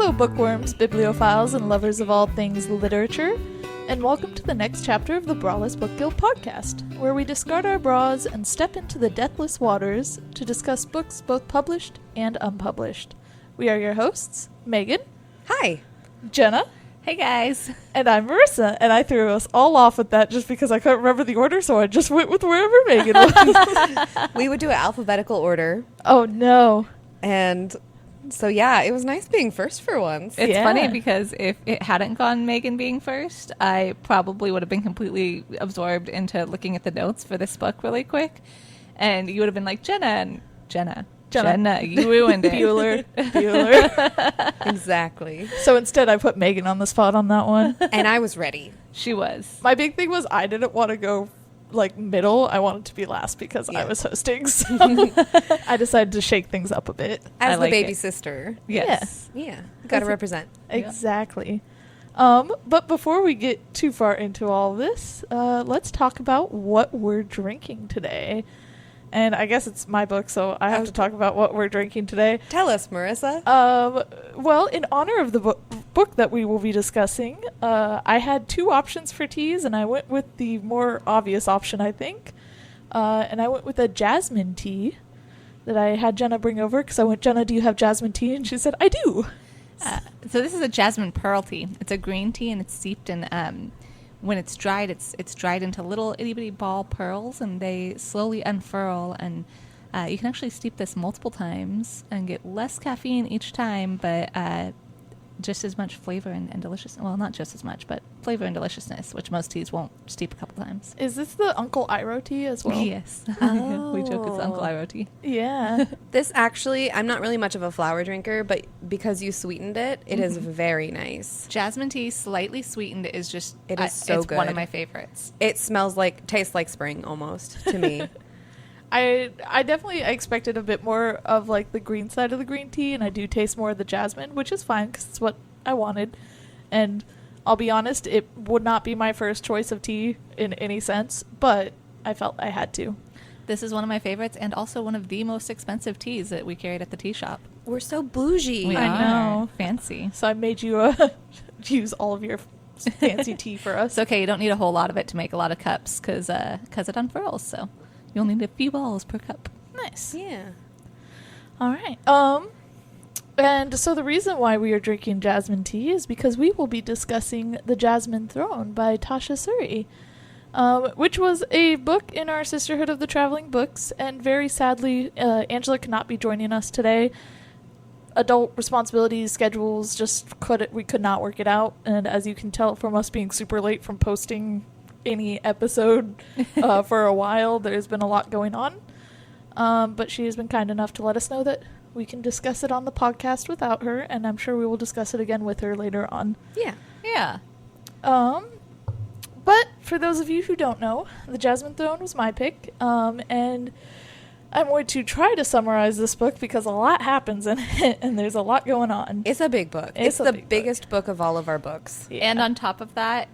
Hello, bookworms, bibliophiles, and lovers of all things literature, and welcome to the next chapter of the Braless Book Guild podcast, where we discard our bras and step into the deathless waters to discuss books both published and unpublished. We are your hosts, Megan. Hi. Jenna. Hey guys. And I'm Marissa, and I threw us all off with that just because I couldn't remember the order, so I just went with wherever Megan was. We would do an alphabetical order. Oh, no. And so, yeah, it was nice being first for once. It's funny because if it hadn't gone Megan being first, I probably would have been completely absorbed into looking at the notes for this book really quick. And you would have been like, Jenna, you ruined it. Bueller. Exactly. So instead, I put Megan on the spot on that one. And I was ready. She was. My big thing was I didn't want to go middle. I wanted to be last because I was hosting. So I decided to shake things up a bit. As like the baby it. sister. Yes. Yeah. Got to represent. Exactly. But before we get too far into all this, let's talk about what we're drinking today. And I guess it's my book, so I have to talk about what we're drinking today. Tell us, Marissa. Well, in honor of the book that we will be discussing, I had two options for teas, and I went with the more obvious option, I think. And I went with a jasmine tea that I had Jenna bring over, because I went, Jenna, do you have jasmine tea? And she said, I do. So this is a jasmine pearl tea. It's a green tea, and it's steeped in... when it's dried, it's dried into little itty-bitty ball pearls, and they slowly unfurl, and you can actually steep this multiple times and get less caffeine each time, but just as much flavor and deliciousness. Well, not just as much, but flavor and deliciousness, which most teas won't steep a couple times. Is this the Uncle Iroh tea as well? Yes. Oh. We joke it's Uncle Iroh tea. Yeah. This actually, I'm not really much of a flower drinker, but because you sweetened it, it is very nice. Jasmine tea, slightly sweetened, is just... It is so it's good. one of my favorites. It tastes like spring almost to me. I definitely expected a bit more of the green side of the green tea, and I do taste more of the jasmine, which is fine because it's what I wanted. And I'll be honest, it would not be my first choice of tea in any sense, but I felt I had to. This is one of my favorites, and also one of the most expensive teas that we carried at the tea shop. We're so bougie. We I are. know. Fancy. So I made you use all of your fancy tea for us. It's okay. You don't need a whole lot of it to make a lot of cups because it unfurls, so you'll need a few balls per cup. Nice. Yeah. All right. And so the reason why we are drinking jasmine tea is because we will be discussing The Jasmine Throne by Tasha Suri, which was a book in our Sisterhood of the Traveling Books, and very sadly, Angela cannot be joining us today. Adult responsibilities, schedules, we could not work it out, and as you can tell from us being super late from posting any episode for a while, there's been a lot going on. But she has been kind enough to let us know that we can discuss it on the podcast without her, and I'm sure we will discuss it again with her later on. Yeah. Yeah. But for those of you who don't know, The Jasmine Throne was my pick, and I'm going to try to summarize this book because a lot happens in it, and there's a lot going on. It's a big book. It's the biggest book of all of our books. Yeah. And on top of that,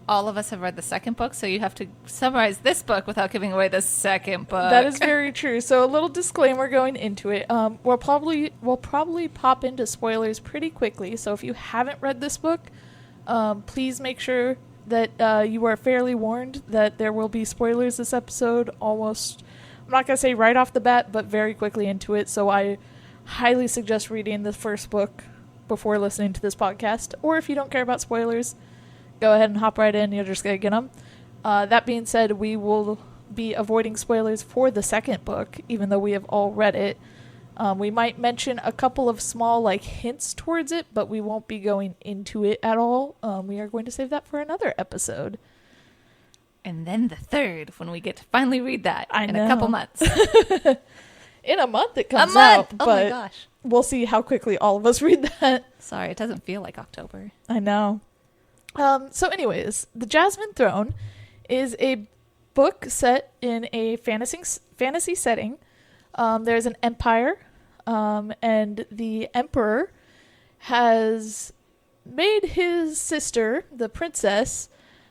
all of us have read the second book, so you have to summarize this book without giving away the second book. That is very true. So a little disclaimer going into it. We'll probably pop into spoilers pretty quickly. So if you haven't read this book, please make sure that you are fairly warned that there will be spoilers this episode. Almost, I'm not gonna say right off the bat, but very quickly into it. So I highly suggest reading the first book before listening to this podcast. Or if you don't care about spoilers, go ahead and hop right in. You're just going to get them. That being said, we will be avoiding spoilers for the second book, even though we have all read it. We might mention a couple of small hints towards it, but we won't be going into it at all. We are going to save that for another episode. And then the third, when we get to finally read that in know. a couple months. In a month it comes a month! out, Oh but my gosh. we'll see how quickly all of us read that. Sorry, it doesn't feel like October. I know. So anyways, The Jasmine Throne is a book set in a fantasy setting. There's an empire, and the emperor has made his sister, the princess,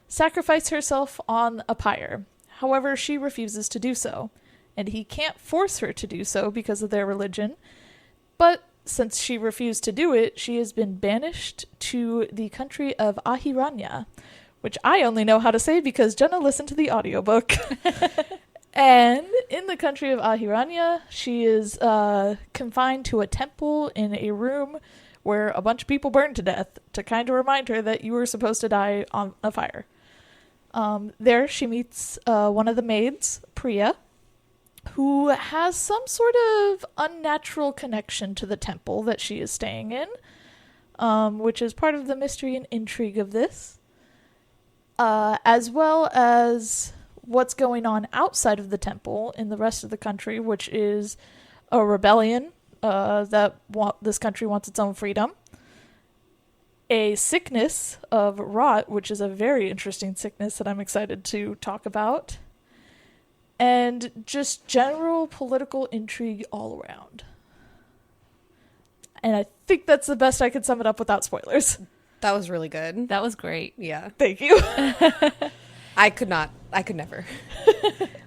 sacrifice herself on a pyre. However, she refuses to do so, and he can't force her to do so because of their religion. But since she refused to do it, she has been banished to the country of Ahiranya, which I only know how to say because Jenna listened to the audiobook. And in the country of Ahiranya, she is confined to a temple in a room where a bunch of people burned to death to kind of remind her that you were supposed to die on a fire. There she meets one of the maids, Priya, who has some sort of unnatural connection to the temple that she is staying in, which is part of the mystery and intrigue of this, as well as what's going on outside of the temple in the rest of the country, which is a rebellion this country wants its own freedom, a sickness of rot, which is a very interesting sickness that I'm excited to talk about, and just general political intrigue all around. And I think that's the best I could sum it up without spoilers. That was really good. That was great. Yeah. Thank you. I could never.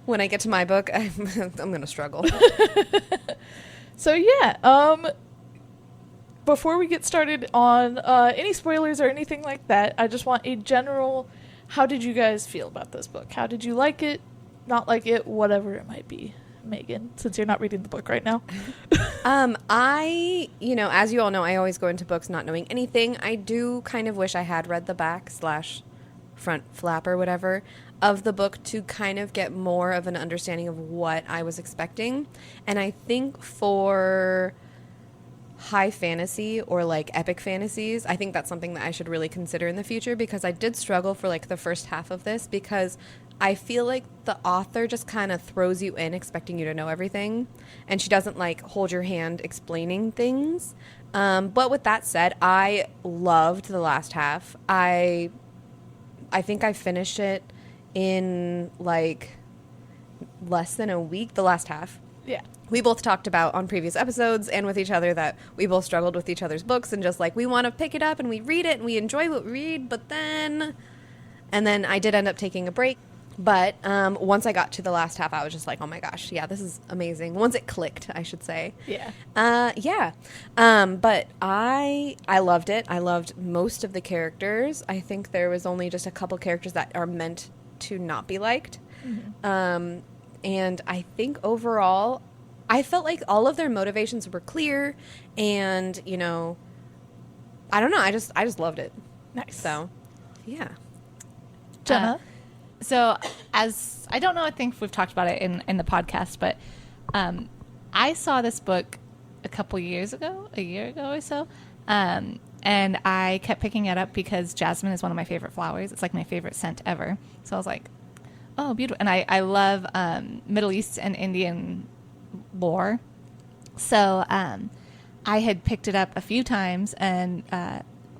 When I get to my book, I'm going to struggle. So yeah, before we get started on any spoilers or anything like that, I just want a general, how did you guys feel about this book? How did you like it, not like it, whatever it might be? Megan, since you're not reading the book right now. As you all know, I always go into books not knowing anything. I do kind of wish I had read the back/front flap or whatever of the book to kind of get more of an understanding of what I was expecting. And I think for high fantasy or like epic fantasies, I think that's something that I should really consider in the future, because I did struggle for like the first half of this, because I feel like the author just kind of throws you in expecting you to know everything, and she doesn't like hold your hand explaining things. But with that said, I loved the last half. I think I finished it in like less than a week, the last half. Yeah. We both talked about on previous episodes and with each other that we both struggled with each other's books, and just like we want to pick it up and we read it and we enjoy what we read, but then I did end up taking a break. But once I got to the last half, I was just like, oh my gosh, yeah, this is amazing. Once it clicked, I should say. Yeah. But I loved it. I loved most of the characters. I think there was only just a couple characters that are meant to not be liked. Mm-hmm. And I think overall, I felt like all of their motivations were clear, and, I don't know. I just loved it. Nice. So, yeah. Jenna? So, as I don't know, I think we've talked about it in the podcast, but I saw this book a year ago or so, and I kept picking it up because jasmine is one of my favorite flowers. It's like my favorite scent ever. So I was like, oh, beautiful. And I love Middle East and Indian lore. So I had picked it up a few times and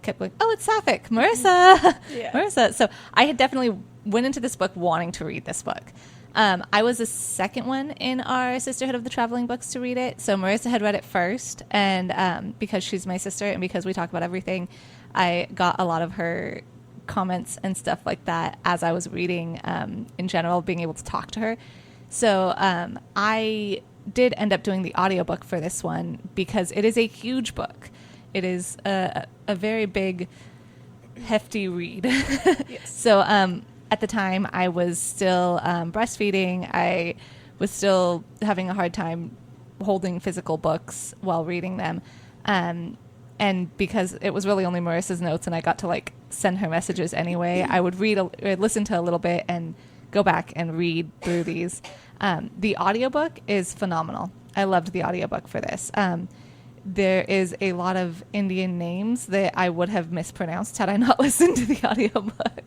kept going, oh, it's Sapphic, Marissa. Yeah. Marissa. So I had definitely went into this book wanting to read this book. I was the second one in our Sisterhood of the Traveling Books to read it. So Marissa had read it first, and because she's my sister and because we talk about everything, I got a lot of her comments and stuff like that as I was reading, in general, being able to talk to her. So I did end up doing the audiobook for this one because it is a huge book. It is a very big, hefty read. Yes. So at the time, I was still breastfeeding. I was still having a hard time holding physical books while reading them. And because it was really only Marissa's notes and I got to like send her messages anyway, I would listen to a little bit and go back and read through these. The audiobook is phenomenal. I loved the audiobook for this. There is a lot of Indian names that I would have mispronounced had I not listened to the audiobook.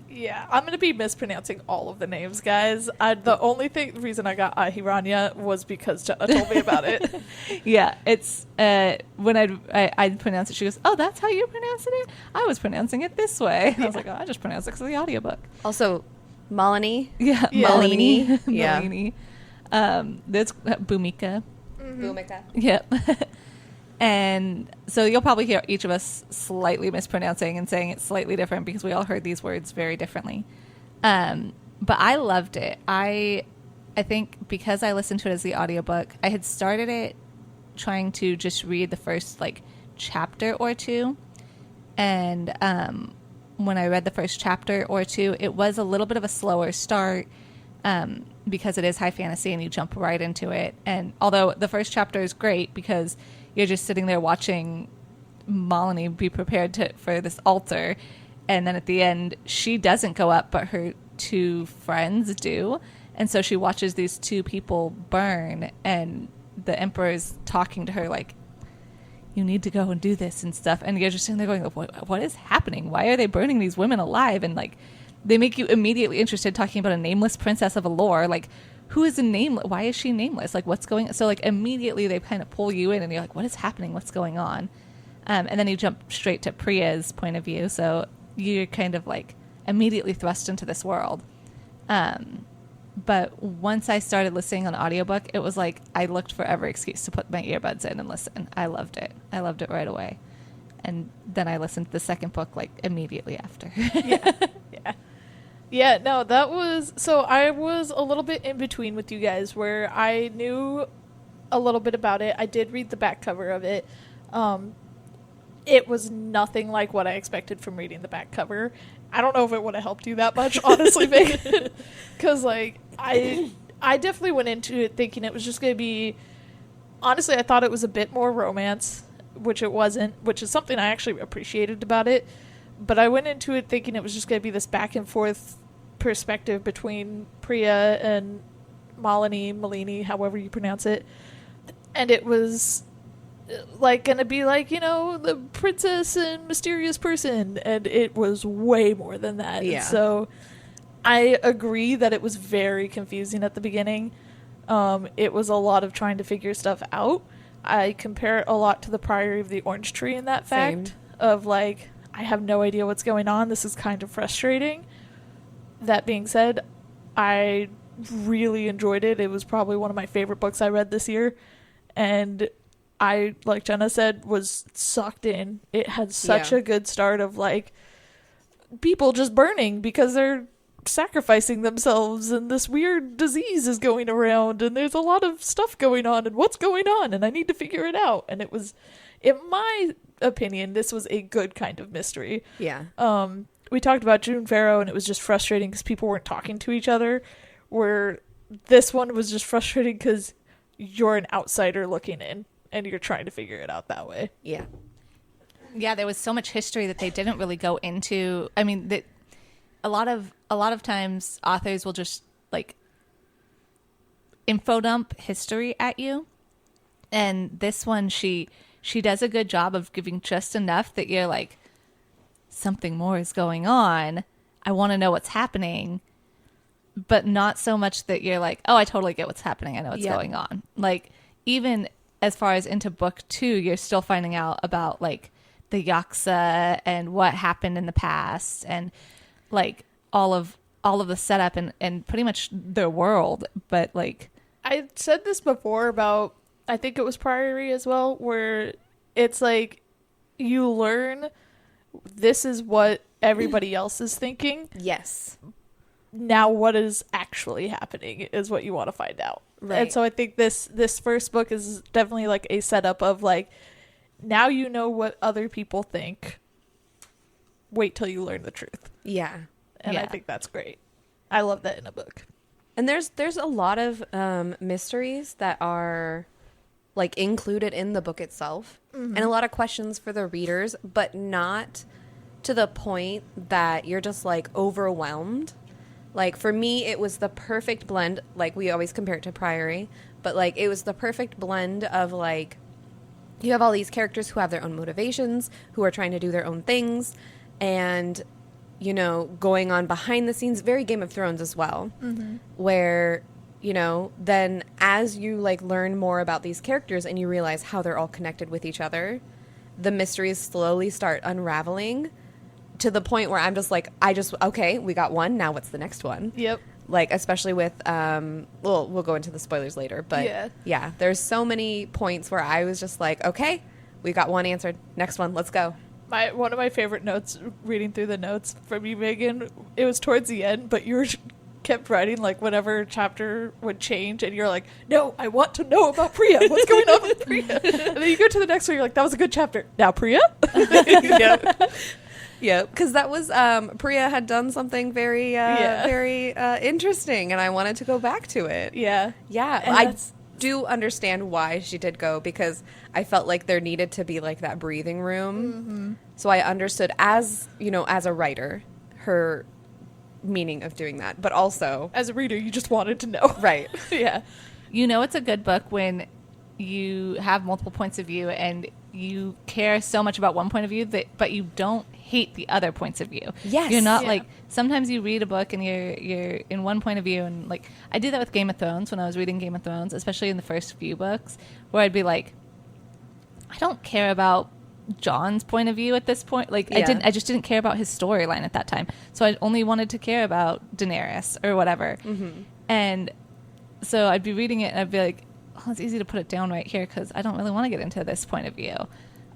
Yeah, I'm going to be mispronouncing all of the names, guys. The reason I got Ahiranya was because Jenna told me about it. Yeah, it's when I'd pronounce it, she goes, oh, that's how you pronounce it? I was pronouncing it this way. Yeah. I was like, oh, I just pronounced it because of the audiobook. Also, Malini. Yeah, Yeah. Malini. Yeah. Malini. That's Bhumika. Mm-hmm. Bhumika. Yep. And so you'll probably hear each of us slightly mispronouncing and saying it slightly different because we all heard these words very differently. But I loved it. I think because I listened to it as the audiobook, I had started it trying to just read the first like chapter or two, and when I read the first chapter or two, it was a little bit of a slower start because it is high fantasy and you jump right into it. And although the first chapter is great because you're just sitting there watching Malini be prepared for this altar, and then at the end she doesn't go up but her two friends do, and so she watches these two people burn, and the emperor's talking to her like, you need to go and do this and stuff, and you're just sitting there going, what is happening? Why are they burning these women alive? And like they make you immediately interested, talking about a nameless princess of Allure. Like, who is a name? Why is she nameless? Like, what's going on? So like immediately they kind of pull you in and you're like, what is happening? What's going on? And then you jump straight to Priya's point of view, so you're kind of like immediately thrust into this world. But once I started listening on audiobook, it was like I looked for every excuse to put my earbuds in and listen. I loved it. I loved it right away. And then I listened to the second book like immediately after. Yeah, no, that was... So I was a little bit in between with you guys where I knew a little bit about it. I did read the back cover of it. It was nothing like what I expected from reading the back cover. I don't know if it would have helped you that much, honestly, Megan. Because, like, I definitely went into it thinking it was just going to be... Honestly, I thought it was a bit more romance, which it wasn't, which is something I actually appreciated about it. But I went into it thinking it was just going to be this back and forth perspective between Priya and Malini, however you pronounce it. And it was... like gonna be like, you know, the princess and mysterious person, and it was way more than that. Yeah. So I agree that it was very confusing at the beginning. It was a lot of trying to figure stuff out. I compare it a lot to the Priory of the Orange Tree in that fact. Same. Of like, I have no idea what's going on. This is kind of frustrating. That being said, I really enjoyed it. It was probably one of my favorite books I read this year, and I, like Jenna said, was sucked in. It had such a good start of, like, people just burning because they're sacrificing themselves and this weird disease is going around and there's a lot of stuff going on and what's going on and I need to figure it out. And it was, in my opinion, this was a good kind of mystery. Yeah. We talked about June Farrow and it was just frustrating because people weren't talking to each other, where this one was just frustrating because you're an outsider looking in. And you're trying to figure it out that way. Yeah. Yeah, there was so much history that they didn't really go into. I mean, a lot of times authors will just like info dump history at you, and this one she does a good job of giving just enough that you're like, something more is going on. I want to know what's happening, but not so much that you're like, oh, I totally get what's happening. I know what's going on. Like, even as far as into book 2, you're still finding out about like the Yaksa and what happened in the past and like all of the setup and pretty much their world. But like, I said this before about, I think it was Priory as well, where it's like you learn this is what everybody else is thinking. Yes. Now what is actually happening is what you want to find out. Right. And so I think this first book is definitely like a setup of like, now you know what other people think. Wait till you learn the truth. Yeah. And I think that's great. I love that in a book. And there's a lot of mysteries that are like included in the book itself, and a lot of questions for the readers, but not to the point that you're just like overwhelmed. Like, for me, it was the perfect blend. Like, we always compare it to Priory, but, like, it was the perfect blend of, like, you have all these characters who have their own motivations, who are trying to do their own things, and, you know, going on behind the scenes, very Game of Thrones as well, where, you know, then as you, like, learn more about these characters and you realize how they're all connected with each other, the mysteries slowly start unraveling, to the point where I'm just like, okay, we got one, now what's the next one? Yep. Like, especially with, we'll go into the spoilers later, but yeah, there's so many points where I was just like, okay, we got one answered, next one, let's go. One of my favorite notes, reading through the notes from you, Megan, it was towards the end, but you were kept writing, like, whenever chapter would change, and you're like, no, I want to know about Priya. What's going on with Priya? And then you go to the next one, you're like, that was a good chapter. Now Priya? Yep. Yep. Because that was, Priya had done something very, very interesting, and I wanted to go back to it. Yeah. Yeah. And I do understand why she did go, because I felt like there needed to be, like, that breathing room. Mm-hmm. So I understood, as, you know, as a writer, her meaning of doing that, but also as a reader, you just wanted to know. Right. Yeah. You know it's a good book when you have multiple points of view and you care so much about one point of view but you don't hate the other points of view. Yes. You're not Yeah. like, sometimes you read a book and you're in one point of view, and like I did that with Game of Thrones when I was reading Game of Thrones, especially in the first few books, where I'd be like, I don't care about John's point of view at this point. Like, Yeah. I just didn't care about his storyline at that time. So I only wanted to care about Daenerys or whatever. Mm-hmm. And so I'd be reading it and I'd be like, oh, it's easy to put it down right here because I don't really want to get into this point of view.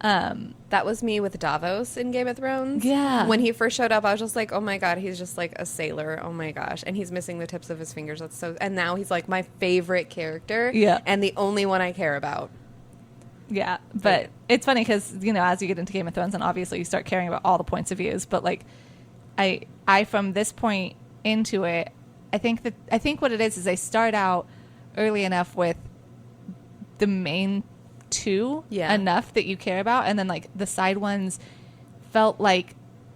that was me with Davos in Game of Thrones. Yeah. When he first showed up, I was just like, oh my God, he's just like a sailor. Oh my gosh. And he's missing the tips of his fingers. That's so, and now he's like my favorite character. Yeah. And the only one I care about. Yeah, but it's funny because, you know, as you get into Game of Thrones, and obviously you start caring about all the points of views, but like I from this point into it, I think what it is they start out early enough with the main two enough that you care about, and then like the side ones felt like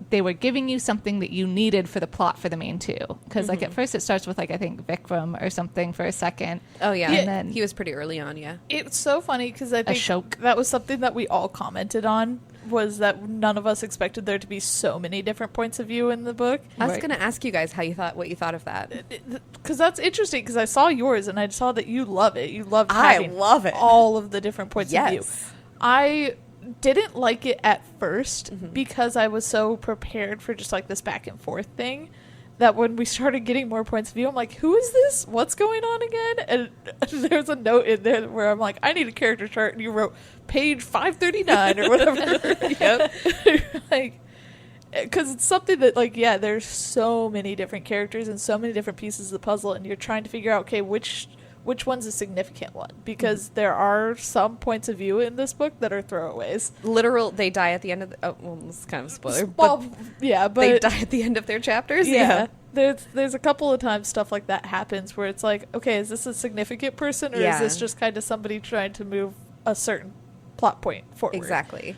they were giving you something that you needed for the plot for the main two. Because like at first it starts with like I think Vikram or something for a second. Oh yeah. And then He was pretty early on, yeah. It's so funny because I think Ashok. that was something that we all commented on, was that none of us expected there to be so many different points of view in the book. I was Right. going to ask you guys what you thought of that. Because that's interesting, because I saw yours and I saw that you love it. You loved I having love it. all of the different points of view. Yes. I didn't like it at first because I was so prepared for just like this back and forth thing, that when we started getting more points of view, I'm like, who is this? What's going on again? And there's a note in there where I'm like, I need a character chart, and you wrote page 539 or whatever. Yep. Like, because it's something that, like, yeah, there's so many different characters and so many different pieces of the puzzle, and you're trying to figure out, okay, which one's a significant one, because there are some points of view in this book that are throwaways. They die at the end of it's kind of a spoiler, Well, but yeah, but they die at the end of their chapters. yeah. There's a couple of times stuff like that happens where it's like, okay, is this a significant person, or is Yeah. this just kind of somebody trying to move a certain plot point forward? Exactly.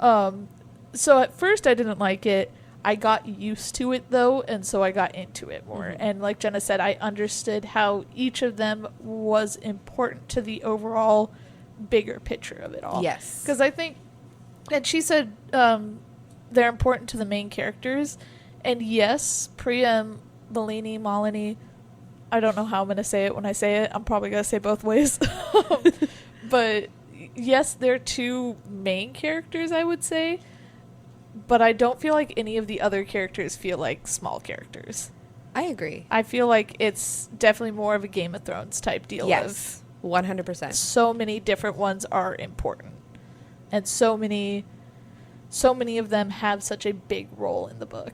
So at first I didn't like it. I got used to it though, and so I got into it more. And like Jenna said, I understood how each of them was important to the overall bigger picture of it all. Yes. Because I think, and she said they're important to the main characters. And yes, Priya and Malini, I don't know how I'm going to say it when I say it. I'm probably going to say both ways. But yes, they're two main characters, I would say. But I don't feel like any of the other characters feel like small characters. I agree. I feel like it's definitely more of a Game of Thrones type deal. Yes. 100%. Of so many different ones are important. And so many of them have such a big role in the book.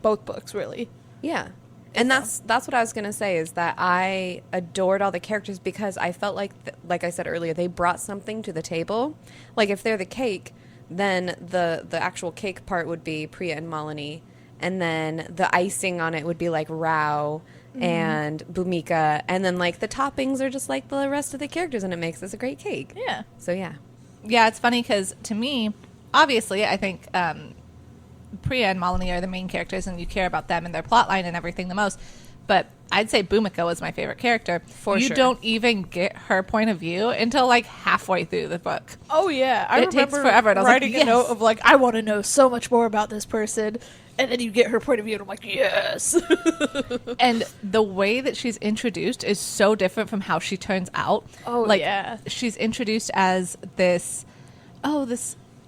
Both books, really. Yeah. And that's what I was going to say, is that I adored all the characters because I felt like, like I said earlier, they brought something to the table. Like if they're the cake, then the actual cake part would be Priya and Malini, and then the icing on it would be like Rao and Bhumika, and then like the toppings are just like the rest of the characters, and it makes this a great cake. Yeah. So yeah. Yeah, it's funny because to me, obviously, I think Priya and Malini are the main characters, and you care about them and their plotline and everything the most. But I'd say Bhumika was my favorite character. For you sure. don't even get her point of view until like halfway through the book. Oh, yeah. I It takes remember forever, and I was like, writing yes. a note of, like, I want to know so much more about this person. And then you get her point of view, and I'm like, yes. And the way that she's introduced is so different from how she turns out. Oh, like, yeah. She's introduced as this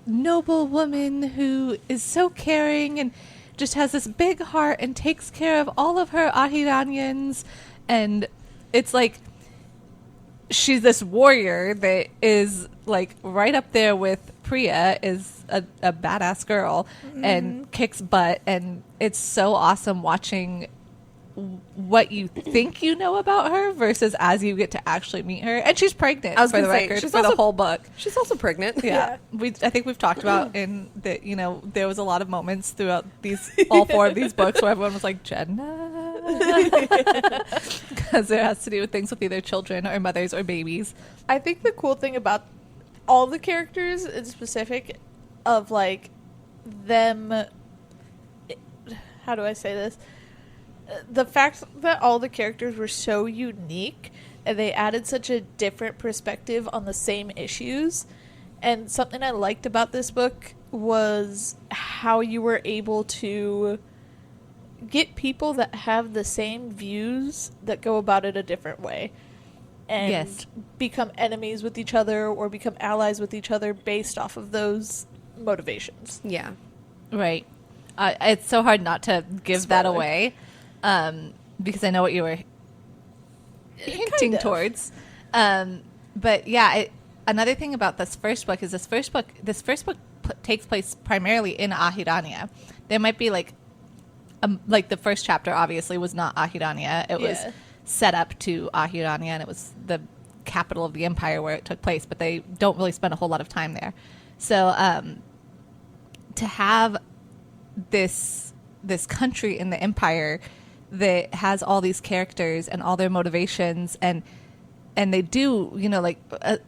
noble woman who is so caring and just has this big heart and takes care of all of her Ahiranyans. And it's like she's this warrior that is like right up there with Priya, is a badass girl and kicks butt. And it's so awesome watching what you think you know about her versus as you get to actually meet her. And she's pregnant, I was for the gonna say, record, she's for the also- whole book. She's also pregnant. Yeah. I think we've talked about in that, you know, there was a lot of moments throughout all 4 of these books where everyone was like, Jenna. Because it has to do with things with either children or mothers or babies. I think the cool thing about all the characters in specific of like them, how do I say this? The fact that all the characters were so unique and they added such a different perspective on the same issues. And something I liked about this book was how you were able to get people that have the same views that go about it a different way. And Yes. become enemies with each other or become allies with each other based off of those motivations. Yeah. Right. It's so hard not to give that Spoiler. away, because I know what you were hinting Kind of. towards. But yeah, another thing about this first book is this first book takes place primarily in Ahirania. There might be like the first chapter obviously was not Ahirania. It was Yeah. set up to Ahirania, and it was the capital of the empire where it took place, but they don't really spend a whole lot of time there. So to have this country in the empire that has all these characters and all their motivations, and they do, you know, like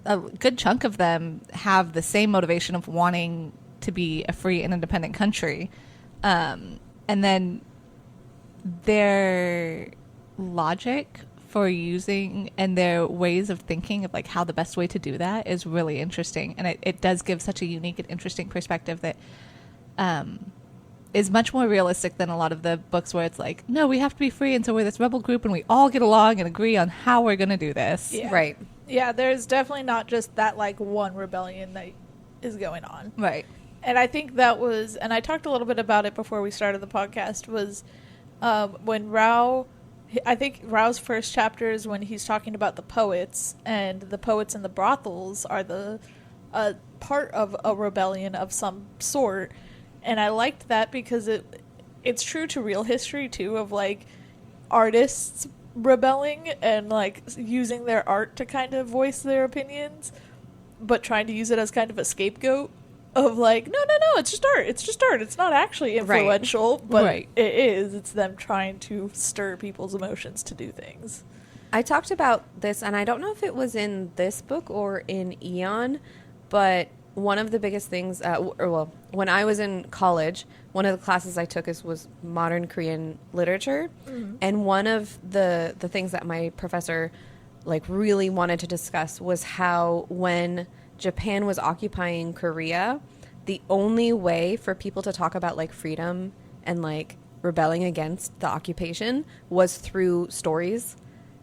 a good chunk of them have the same motivation of wanting to be a free and independent country, and then their logic for using and their ways of thinking of like how the best way to do that is really interesting, and it does give such a unique and interesting perspective that is much more realistic than a lot of the books where it's like, no, we have to be free, and so we're this rebel group and we all get along and agree on how we're going to do this. Yeah. Right. Yeah, there's definitely not just that like one rebellion that is going on. Right. And I think that was, and I talked a little bit about it before we started the podcast, was when I think Rao's first chapter is when he's talking about the poets, and the poets and the brothels are the part of a rebellion of some sort. And I liked that because it's true to real history too, of like artists rebelling and like using their art to kind of voice their opinions, but trying to use it as kind of a scapegoat of like, no, it's just art. It's not actually influential, but Right. it is. It's them trying to stir people's emotions to do things. I talked about this, and I don't know if it was in this book or in Eon, but one of the biggest things, when I was in college, one of the classes I took was modern Korean literature, and one of the things that my professor like really wanted to discuss was how when Japan was occupying Korea, the only way for people to talk about like freedom and like rebelling against the occupation was through stories.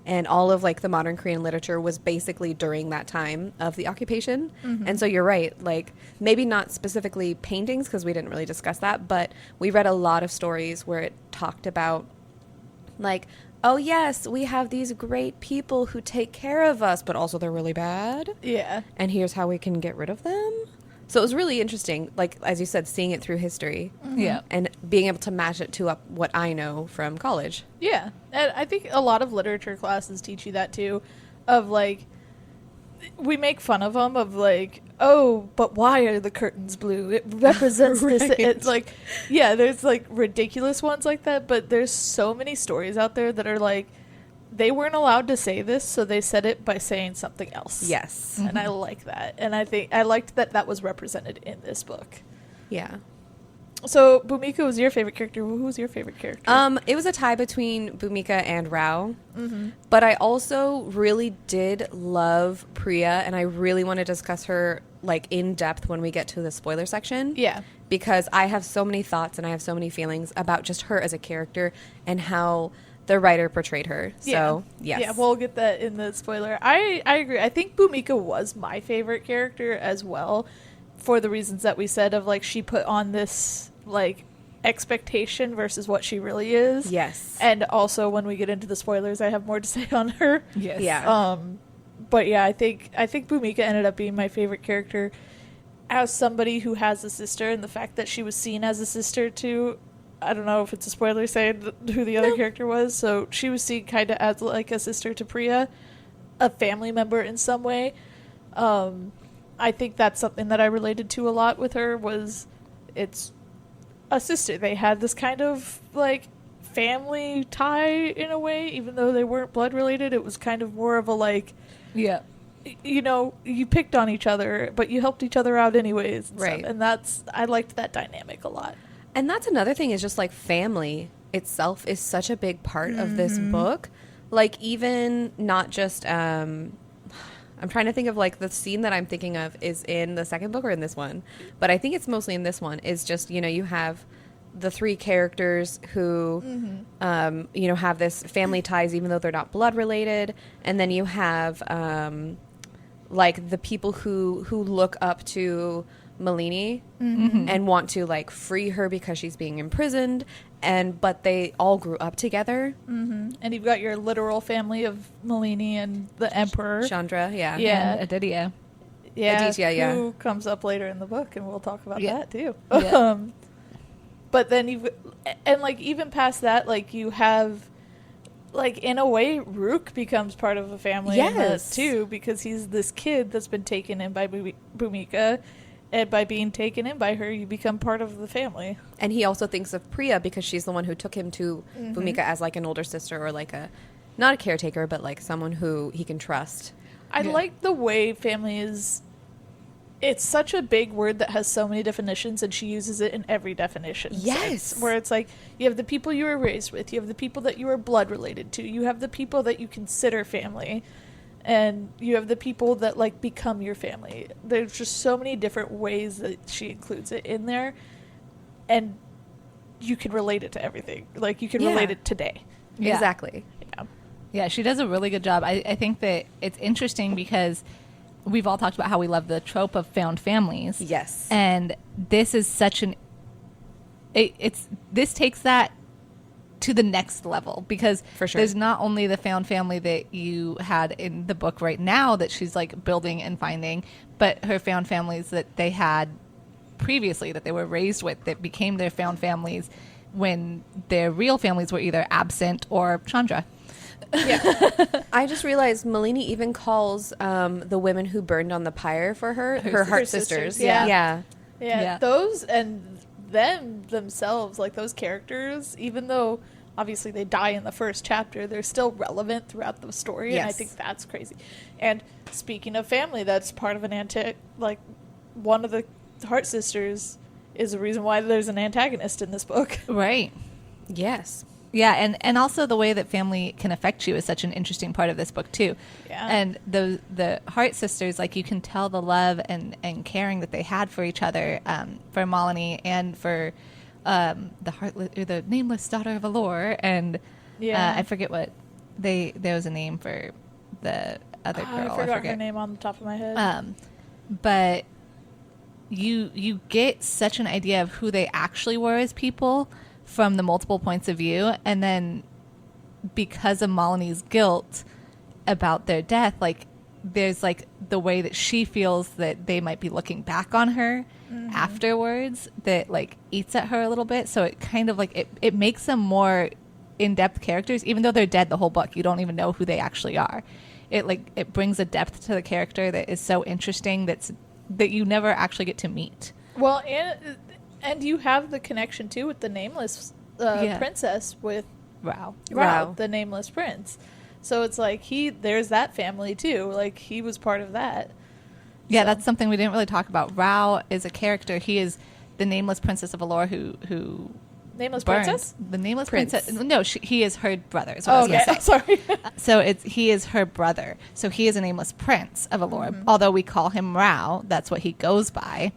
And all of like the modern Korean literature was basically during that time of the occupation. And so you're right, like maybe not specifically paintings because we didn't really discuss that, but we read a lot of stories where it talked about like, oh yes, we have these great people who take care of us, but also they're really bad. Yeah. And here's how we can get rid of them. So it was really interesting, like as you said, seeing it through history. Yeah. And being able to match it to what I know from college. Yeah, and I think a lot of literature classes teach you that too, of like, we make fun of them of like, oh, but why are the curtains blue? It represents this. Right. It's like, yeah, there's like ridiculous ones like that, but there's so many stories out there that are like, they weren't allowed to say this, so they said it by saying something else. Yes. And I like that, and I think I liked that was represented in this book. Yeah. So Bhumika was your favorite character. Who was your favorite character? It was a tie between Bhumika and Rao. But I also really did love Priya, and I really want to discuss her like in depth when we get to the spoiler section. Yeah. Because I have so many thoughts and I have so many feelings about just her as a character and how the writer portrayed her. So, yes. Yeah, we'll get that in the spoiler. I agree. I think Bhumika was my favorite character as well, for the reasons that we said of like she put on this like expectation versus what she really is. Yes. And also when we get into the spoilers, I have more to say on her. Yes. Yeah. But yeah, I think Bhumika ended up being my favorite character as somebody who has a sister, and the fact that she was seen as a sister to I don't know if it's a spoiler saying who the other character was. So she was seen kind of as like a sister to Priya, a family member in some way. I think that's something that I related to a lot with her, was it's a sister. They had this kind of like family tie in a way, even though they weren't blood related. It was kind of more of a like, Yeah. you know, you picked on each other, but you helped each other out anyways. And Right. stuff. And that's, I liked that dynamic a lot. And that's another thing, is just like family itself is such a big part of this book. Like, even not just, I'm trying to think of like the scene that I'm thinking of is in the second book or in this one, but I think it's mostly in this one, is just, you know, you have the three characters who, you know, have this family ties, even though they're not blood related. And then you have, like the people who look up to Malini and want to like free her because she's being imprisoned, but they all grew up together. And you've got your literal family of Malini and the Emperor. Chandra, yeah. Yeah. And Aditya. Aditya, who comes up later in the book, and we'll talk about Yeah. that too. Yeah. But then and like even past that, like you have, like in a way, Rook becomes part of a family in that Yes. too, because he's this kid that's been taken in by Bhumika, and by being taken in by her, you become part of the family. And he also thinks of Priya because she's the one who took him to Bhumika as like an older sister, or like not a caretaker, but like someone who he can trust. I like the way family is. It's such a big word that has so many definitions, and she uses it in every definition. Yes. sense, where it's like, you have the people you were raised with, you have the people that you were blood related to, you have the people that you consider family, and you have the people that like become your family. There's just so many different ways that she includes it in there, and you can relate it to everything. Like, you can Yeah. relate it today. Yeah. Exactly. Yeah. Yeah, she does a really good job. I think that it's interesting because we've all talked about how we love the trope of found families. Yes. And this is such an... This takes that to the next level, because For sure. there's not only the found family that you had in the book right now that she's like building and finding, but her found families that they had previously, that they were raised with, that became their found families when their real families were either absent or Chandra. I just realized Malini even calls the women who burned on the pyre for her heart sisters. Yeah. Yeah. Yeah, those and them themselves, like those characters, even though obviously they die in the first chapter, they're still relevant throughout the story, and I Yes. think that's crazy. And speaking of family, that's part of an like one of the Heart Sisters is the reason why there's an antagonist in this book. Right. Yes. Yeah, and also the way that family can affect you is such an interesting part of this book too. Yeah. And the Heart Sisters, like, you can tell the love and caring that they had for each other, for Malini and for the nameless daughter of Allure, and I forget what there was a name for the other girl. I forgot her name on the top of my head. But you get such an idea of who they actually were as people from the multiple points of view, and then because of Malini's guilt about their death, like there's like the way that she feels that they might be looking back on her afterwards that like eats at her a little bit. So it kind of like it makes them more in-depth characters, even though they're dead the whole book. You don't even know who they actually are. It brings a depth to the character that is so interesting that you never actually get to meet. Well, and you have the connection too with the nameless princess with Wow. Rao, the nameless prince. So it's like there's that family too. Like, he was part of that. Yeah, So- that's something we didn't really talk about. Rao is a character. He is the nameless princess of Allure who Nameless burned. princess? The nameless Prince. princess. No, he is her brother. Is what I was Okay, gonna say. sorry. So he is her brother. So he is a nameless prince of Allure. Mm-hmm. Although we call him Rao, that's what he goes by.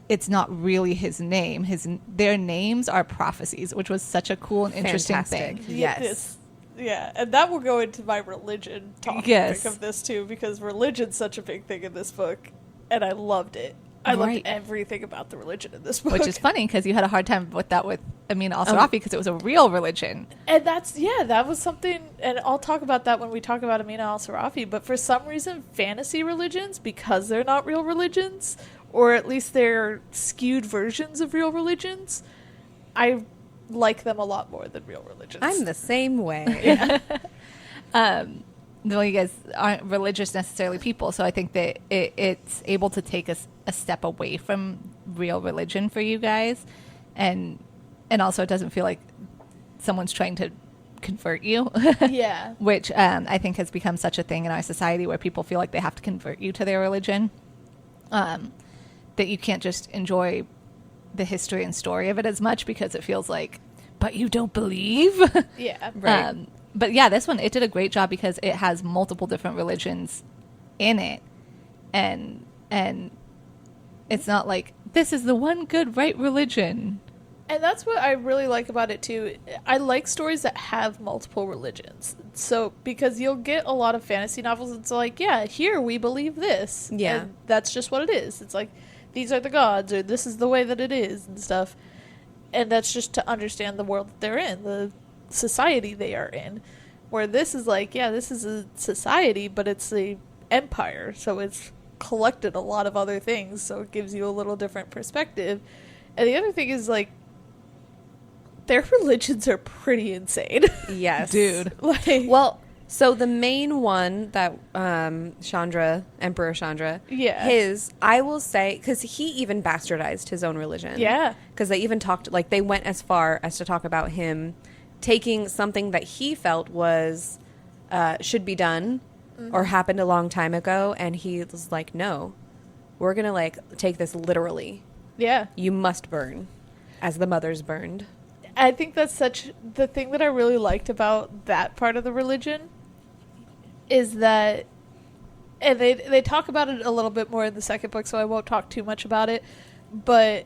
It's not really his name. Their names are prophecies, which was such a cool and interesting Fantastic. thing. Yes. Yeah, and that will go into my religion topic Yes. of this too, because religion's such a big thing in this book, and I loved it. I loved Right. everything about the religion in this book. Which is funny because you had a hard time with that with Amina al-Sarafi because it was a real religion. And that was something, and I'll talk about that when we talk about Amina al-Sarafi, but for some reason, fantasy religions, because they're not real religions, or at least they're skewed versions of real religions, I like them a lot more than real religions. I'm the same way. Well, you guys aren't religious necessarily people, so I think that it's able to take us a step away from real religion for you guys, and also it doesn't feel like someone's trying to convert you. Yeah. Which I think has become such a thing in our society where people feel like they have to convert you to their religion, that you can't just enjoy the history and story of it as much because it feels like, but you don't believe? Yeah. Right. But yeah, this one, it did a great job because it has multiple different religions in it. And it's not like, this is the one good right religion. And that's what I really like about it too. I like stories that have multiple religions. So, because you'll get a lot of fantasy novels, it's like, yeah, here we believe this. Yeah. And that's just what it is. It's like, these are the gods, or this is the way that it is, and stuff. And that's just to understand the world that they're in, the society they are in. Where this is like, yeah, this is a society, but it's a empire. So it's collected a lot of other things. So it gives you a little different perspective. And the other thing is, like, their religions are pretty insane. Yes. Dude. Like, Well, so the main one that Chandra, Emperor Chandra, Yeah. his, I will say, because he even bastardized his own religion. Yeah. Because they even talked, like, they went as far as to talk about him taking something that he felt was, should be done or happened a long time ago, and he was like, no, we're going to, like, take this literally. yeah. You must burn, as the mothers burned. I think that's the thing that I really liked about that part of the religion is that, and they talk about it a little bit more in the second book, so I won't talk too much about it, but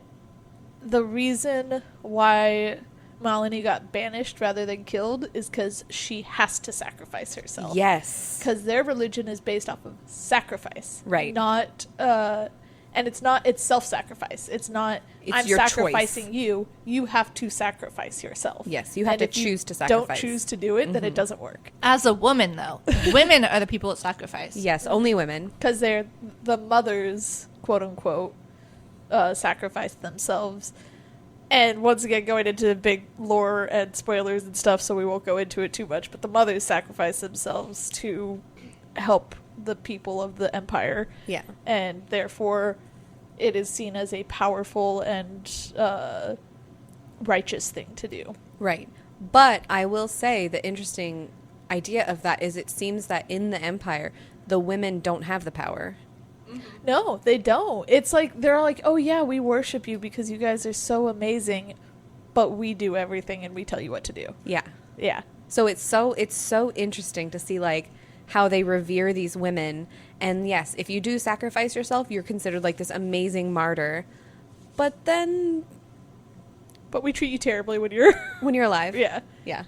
the reason why Malini got banished rather than killed is because she has to sacrifice herself. Yes. Because their religion is based off of sacrifice. Right. Not, and it's self-sacrifice. It's not, It's I'm your sacrificing choice. you. You have to sacrifice yourself. Yes, you have And to if you choose to sacrifice. don't choose to do it, then it doesn't work. As a woman, though, women are the people that sacrifice. Yes, only women. Because they're the mothers, quote-unquote, sacrificed themselves. And once again, going into big lore and spoilers and stuff, so we won't go into it too much, but the mothers sacrificed themselves to help the people of the empire. Yeah. And therefore, it is seen as a powerful and righteous thing to do. Right. But I will say the interesting idea of that is it seems that in the empire, the women don't have the power. No, they don't. It's like, they're like, oh yeah, we worship you because you guys are so amazing, but we do everything and we tell you what to do. Yeah. Yeah. So it's so interesting to see, like, how they revere these women. And yes, if you do sacrifice yourself, you're considered like this amazing martyr. But then But we treat you terribly when you're... when you're alive. yeah. Yeah.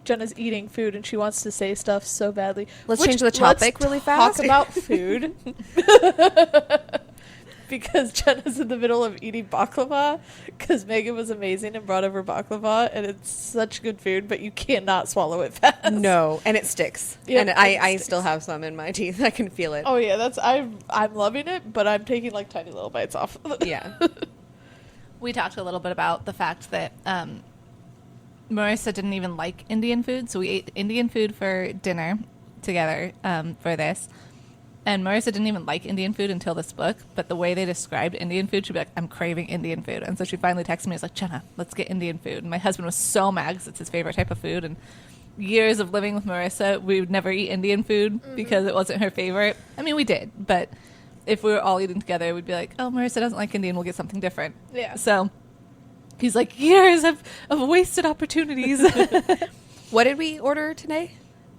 Jenna's eating food and she wants to say stuff so badly. Let's change the topic really fast. Talk about food. Because Jenna's in the middle of eating baklava because Megan was amazing and brought over baklava, and it's such good food, but you cannot swallow it fast. No, and it sticks. Yep, and it I sticks. still have some in my teeth. I can feel it. Oh yeah, I'm loving it, but I'm taking like tiny little bites off. Yeah. We talked a little bit about the fact that Marissa didn't even like Indian food, so we ate Indian food for dinner together for this. And Marissa didn't even like Indian food until this book, but the way they described Indian food, she'd be like, I'm craving Indian food. And so she finally texted me, and was like, Jenna, let's get Indian food. And my husband was so mad because it's his favorite type of food. And years of living with Marissa, we would never eat Indian food because it wasn't her favorite. I mean, we did, but if we were all eating together, we'd be like, oh, Marissa doesn't like Indian, we'll get something different. Yeah. So he's like, years of wasted opportunities. What did we order today?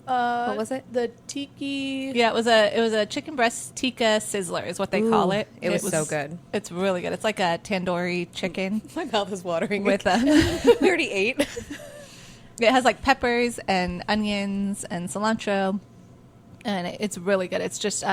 What was it? The tiki. Yeah, it was a chicken breast tikka sizzler is what they call it. It was so good. It's really good. It's like a tandoori chicken My mouth is watering. with we already ate. it has like peppers and onions and cilantro, and it's really good. It's just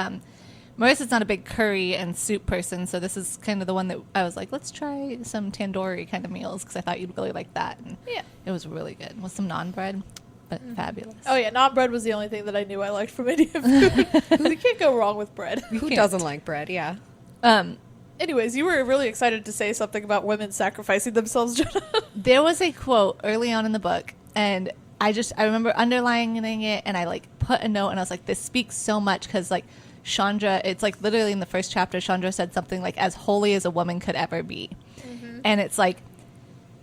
Marissa's not a big curry and soup person, so this is kind of the one that I was like, let's try some tandoori kind of meals because I thought you'd really like that. And Yeah. it was really good with some naan bread, but fabulous. Oh yeah, naan bread was the only thing that I knew I liked from Indian food. 'Cause you can't go wrong with bread. Who can't. doesn't like bread? Yeah. And Anyways, you were really excited to say something about women sacrificing themselves, Jenna. There was a quote early on in the book, and I remember underlining it, and I like put a note, and I was like, this speaks so much, because like Chandra, it's like literally in the first chapter, Chandra said something like, as holy as a woman could ever be. And it's like,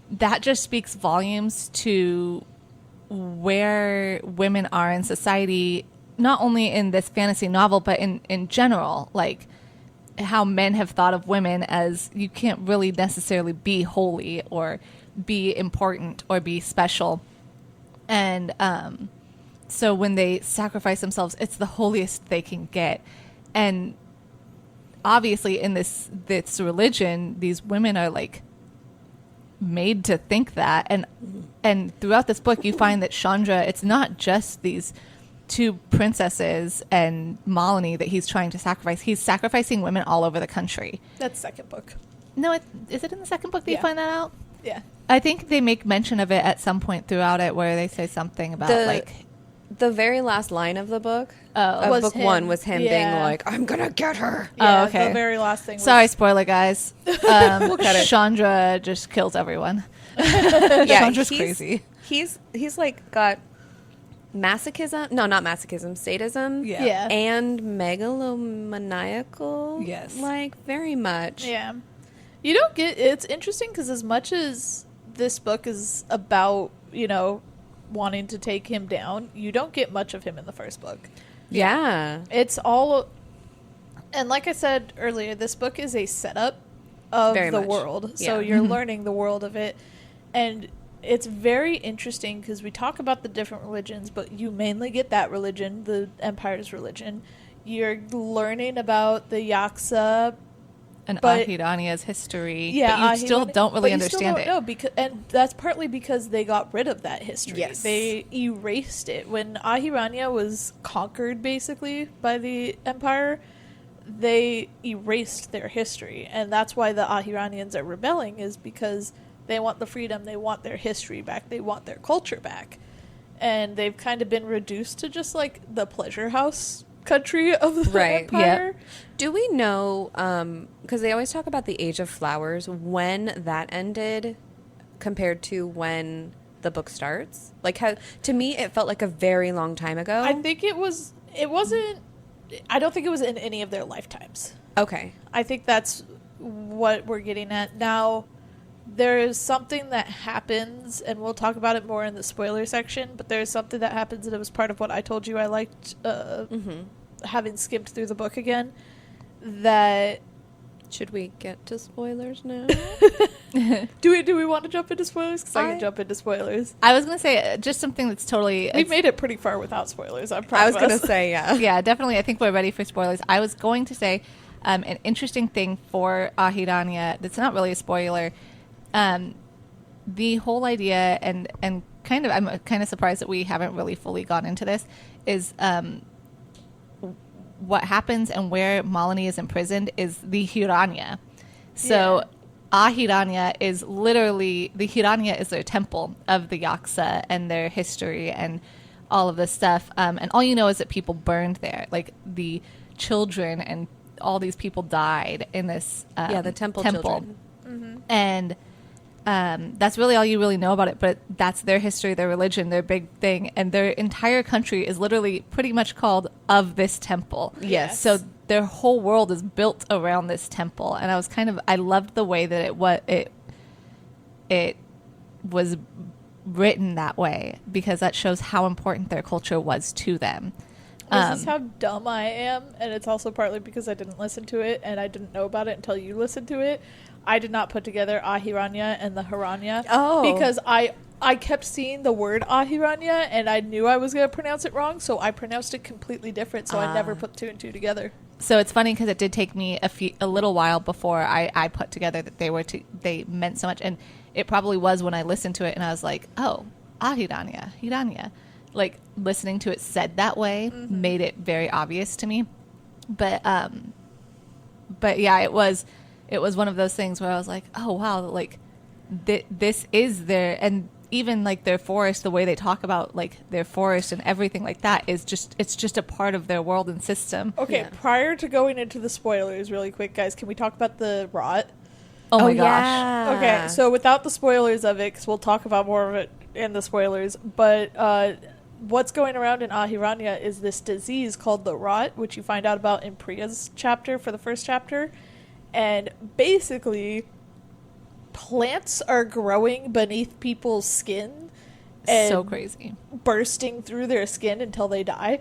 that just speaks volumes to where women are in society, not only in this fantasy novel, but in general, like how men have thought of women as you can't really necessarily be holy or be important or be special. And so when they sacrifice themselves, it's the holiest they can get. And obviously in this religion, these women are like made to think that. And throughout this book, you find that Chandra, it's not just these two princesses and Malini that he's trying to sacrifice. He's sacrificing women all over the country. That's second book. No, is it in the second book that you find that out? Yeah. I think they make mention of it at some point throughout it where they say something about the very last line of the book, was book him. one, was him being like, I'm gonna get her. Yeah, Oh, okay. The very last thing was... Sorry, spoiler guys. We'll cut it. Chandra just kills everyone. Yeah, Chandra's crazy. He's like got masochism. No, not masochism. Sadism. Yeah. And megalomaniacal. Yes. Like, very much. Yeah. You don't get... It's interesting because as much as this book is about, wanting to take him down, you don't get much of him in the first book. Yeah. It's all... And like I said earlier, this book is a setup of Very the much. world. Yeah. So you're learning the world of it. And it's very interesting because we talk about the different religions, but you mainly get that religion, the Empire's religion. You're learning about the Yaksa, And but- Ahirania's history. yeah, but you still Ahirani- don't really but you still understand don't it. know and that's partly because they got rid of that history. Yes. They erased it when Ahirania was conquered, basically by the Empire. They erased their history, and that's why the Ahiranians are rebelling. Is because they want the freedom, they want their history back, they want their culture back, and they've kind of been reduced to just like the pleasure house country of the Right. Empire. Do we know, because they always talk about the Age of Flowers, when that ended compared to when the book starts? Like, how, to me, it felt like a very long time ago. I think it wasn't, I don't think it was in any of their lifetimes. Okay. I think that's what we're getting at. Now, there is something that happens, and we'll talk about it more in the spoiler section, but there's something that happens, and it was part of what I told you I liked having skimmed through the book again, that... Should we get to spoilers now? Do we want to jump into spoilers? Because I can jump into spoilers. I was going to say just something that's totally... We've made it pretty far without spoilers. I'm proud I was of going us. to say, yeah. Yeah, definitely. I think we're ready for spoilers. I was going to say an interesting thing for Ahirania that's not really a spoiler. The whole idea, and kind of, I'm kind of surprised that we haven't really fully gone into this, is what happens and where Malini is imprisoned is the Hiranya. So Ahiranya is literally, the Hiranya is their temple of the Yaksa and their history and all of this stuff. And all you know is that people burned there. Like the children and all these people died in this the temple children. And that's really all you really know about it, but that's their history, their religion, their big thing, and their entire country is literally pretty much called of this temple. Yes. So their whole world is built around this temple, and I loved the way that it was written that way, because that shows how important their culture was to them. This is how dumb I am, and it's also partly because I didn't listen to it, and I didn't know about it until you listened to it. I did not put together Ahiranya and the Hiranya. Oh. Because I kept seeing the word Ahiranya, and I knew I was going to pronounce it wrong, so I pronounced it completely different, so I never put two and two together. So it's funny because it did take me a little while before I put together that they meant so much, and it probably was when I listened to it and I was like, oh, Ahiranya, Hiranya. Like listening to it said that way made it very obvious to me. But yeah, it was one of those things where I was like, oh wow, like this is their, and even like their forest, the way they talk about like their forest and everything like that is it's just a part of their world and system. Okay, Yeah. prior to going into the spoilers really quick, guys, can we talk about the rot? Oh my gosh. Yeah. Okay, so without the spoilers of it, because we'll talk about more of it in the spoilers, but what's going around in Ahiranya is this disease called the rot, which you find out about in Priya's chapter for the first chapter. And basically, plants are growing beneath people's skin. And So crazy. bursting through their skin until they die.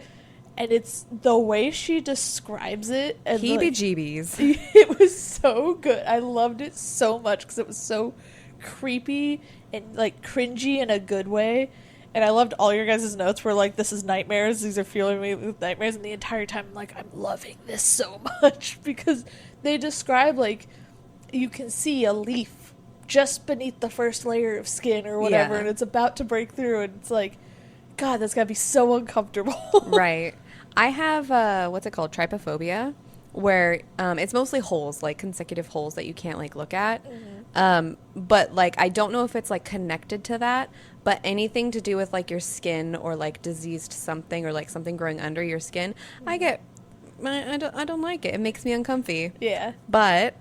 And it's the way she describes it. And Heebie-jeebies. it was so good. I loved it so much because it was so creepy and like cringy in a good way. And I loved all your guys' notes were like, this is nightmares. These are fueling me with nightmares. And the entire time, like, I'm loving this so much because they describe like you can see a leaf just beneath the first layer of skin or whatever. Yeah. And it's about to break through. And it's like, God, that's got to be so uncomfortable. Right. I have, what's it called? Trypophobia, where it's mostly holes, like consecutive holes that you can't like look at. But like, I don't know if it's like connected to that, but anything to do with like your skin or like diseased something or like something growing under your skin, I don't like it. It makes me uncomfy. Yeah. But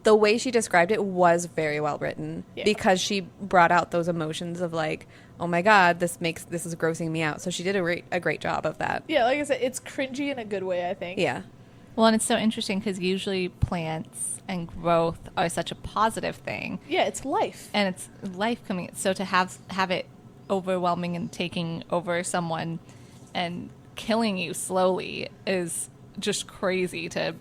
the way she described it was very well written because she brought out those emotions of like, oh my God, this is grossing me out. So she did a great job of that. Yeah, like I said, it's cringy in a good way, I think. Yeah. Well, and it's so interesting because usually plants and growth are such a positive thing. Yeah, it's life. And it's life coming. So to have it overwhelming and taking over someone and killing you slowly is just crazy to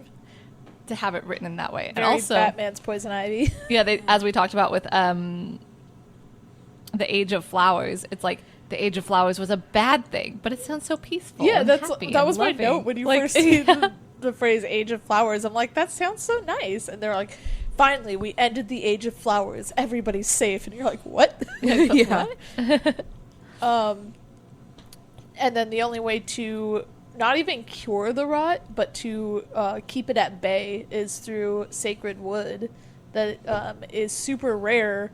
have it written in that way. Very and also Batman's Poison Ivy. yeah, as we talked about with the Age of Flowers, it's like the Age of Flowers was a bad thing, but it sounds so peaceful. Yeah, and that happy was and my loving. note when you Like, first see the phrase Age of Flowers. I'm like, that sounds so nice. And they're like, finally, we ended the Age of Flowers. Everybody's safe. And you're like, what? Yeah. And then the only way to not even cure the rot, but to keep it at bay is through sacred wood that is super rare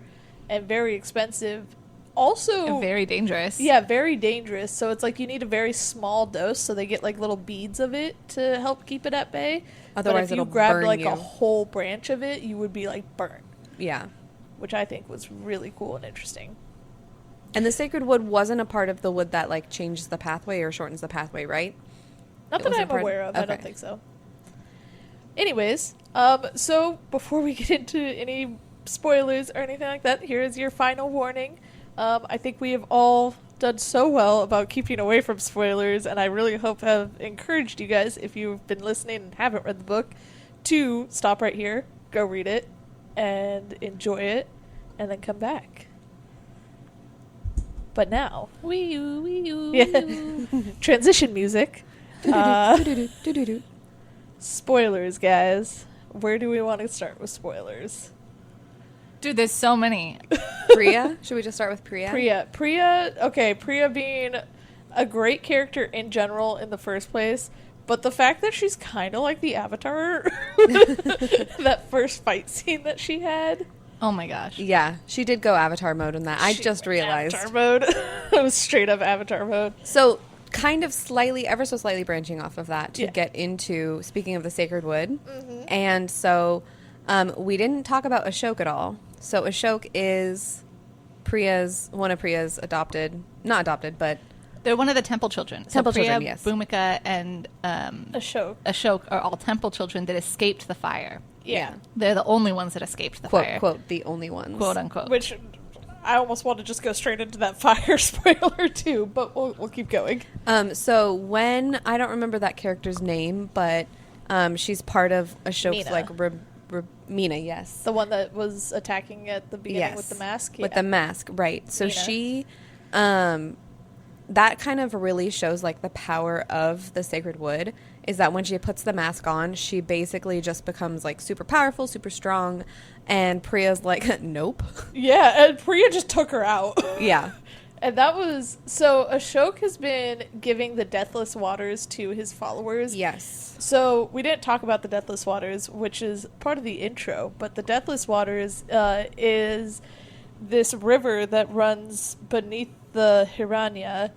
and very expensive. Also, and very dangerous. yeah, very dangerous. So it's like you need a very small dose, so they get like little beads of it to help keep it at bay. Otherwise, but if it'll you grabbed burn like you. a whole branch of it, you would be like burnt, Yeah. which I think was really cool and interesting. And the sacred wood wasn't a part of the wood that like changes the pathway or shortens the pathway, right? Not It that wasn't I'm part- aware of. I don't okay. think so. Anyways, so before we get into any spoilers or anything like that, here is your final warning. I think we have all done so well about keeping away from spoilers, and I really hope have encouraged you guys, if you've been listening and haven't read the book, to stop right here, go read it, and enjoy it, and then come back. But now, Wee you. yeah, transition music. Spoilers, guys. Where do we want to start with spoilers? Dude, there's so many. Priya? Should we just start with Priya? Priya being a great character in general in the first place, but the fact that she's kind of like the Avatar, that first fight scene that she had. Oh my gosh. Yeah, she did go Avatar mode in that. I She just went realized. Avatar mode. It was straight up Avatar mode. So, kind of ever so slightly branching off of that to Yeah. get into, speaking of the sacred wood. And so, we didn't talk about Ashok at all. So, Ashok is one of Priya's not adopted, but They're one of the temple children. Temple so Priya, children, yes. Bhumika, and Ashok. Ashok are all temple children that escaped the fire. Yeah. They're the only ones that escaped the quote, fire. quote, the only ones. Quote, unquote. Which I almost want to just go straight into that fire spoiler too, but we'll keep going. So when, I don't remember that character's name, but she's part of Ashok's, Meena. like, Meena, yes. The one that was attacking at the beginning with the mask? With Yeah. the mask, right. So Meena. she, that kind of really shows, like, the power of the sacred wood, is that when she puts the mask on, she basically just becomes, like, super powerful, super strong, and Priya's like, nope. Yeah, and Priya just took her out. Yeah. And that was... So, Ashok has been giving the Deathless Waters to his followers. Yes. So, we didn't talk about the Deathless Waters, which is part of the intro, but the Deathless Waters is this river that runs beneath the Hiranya.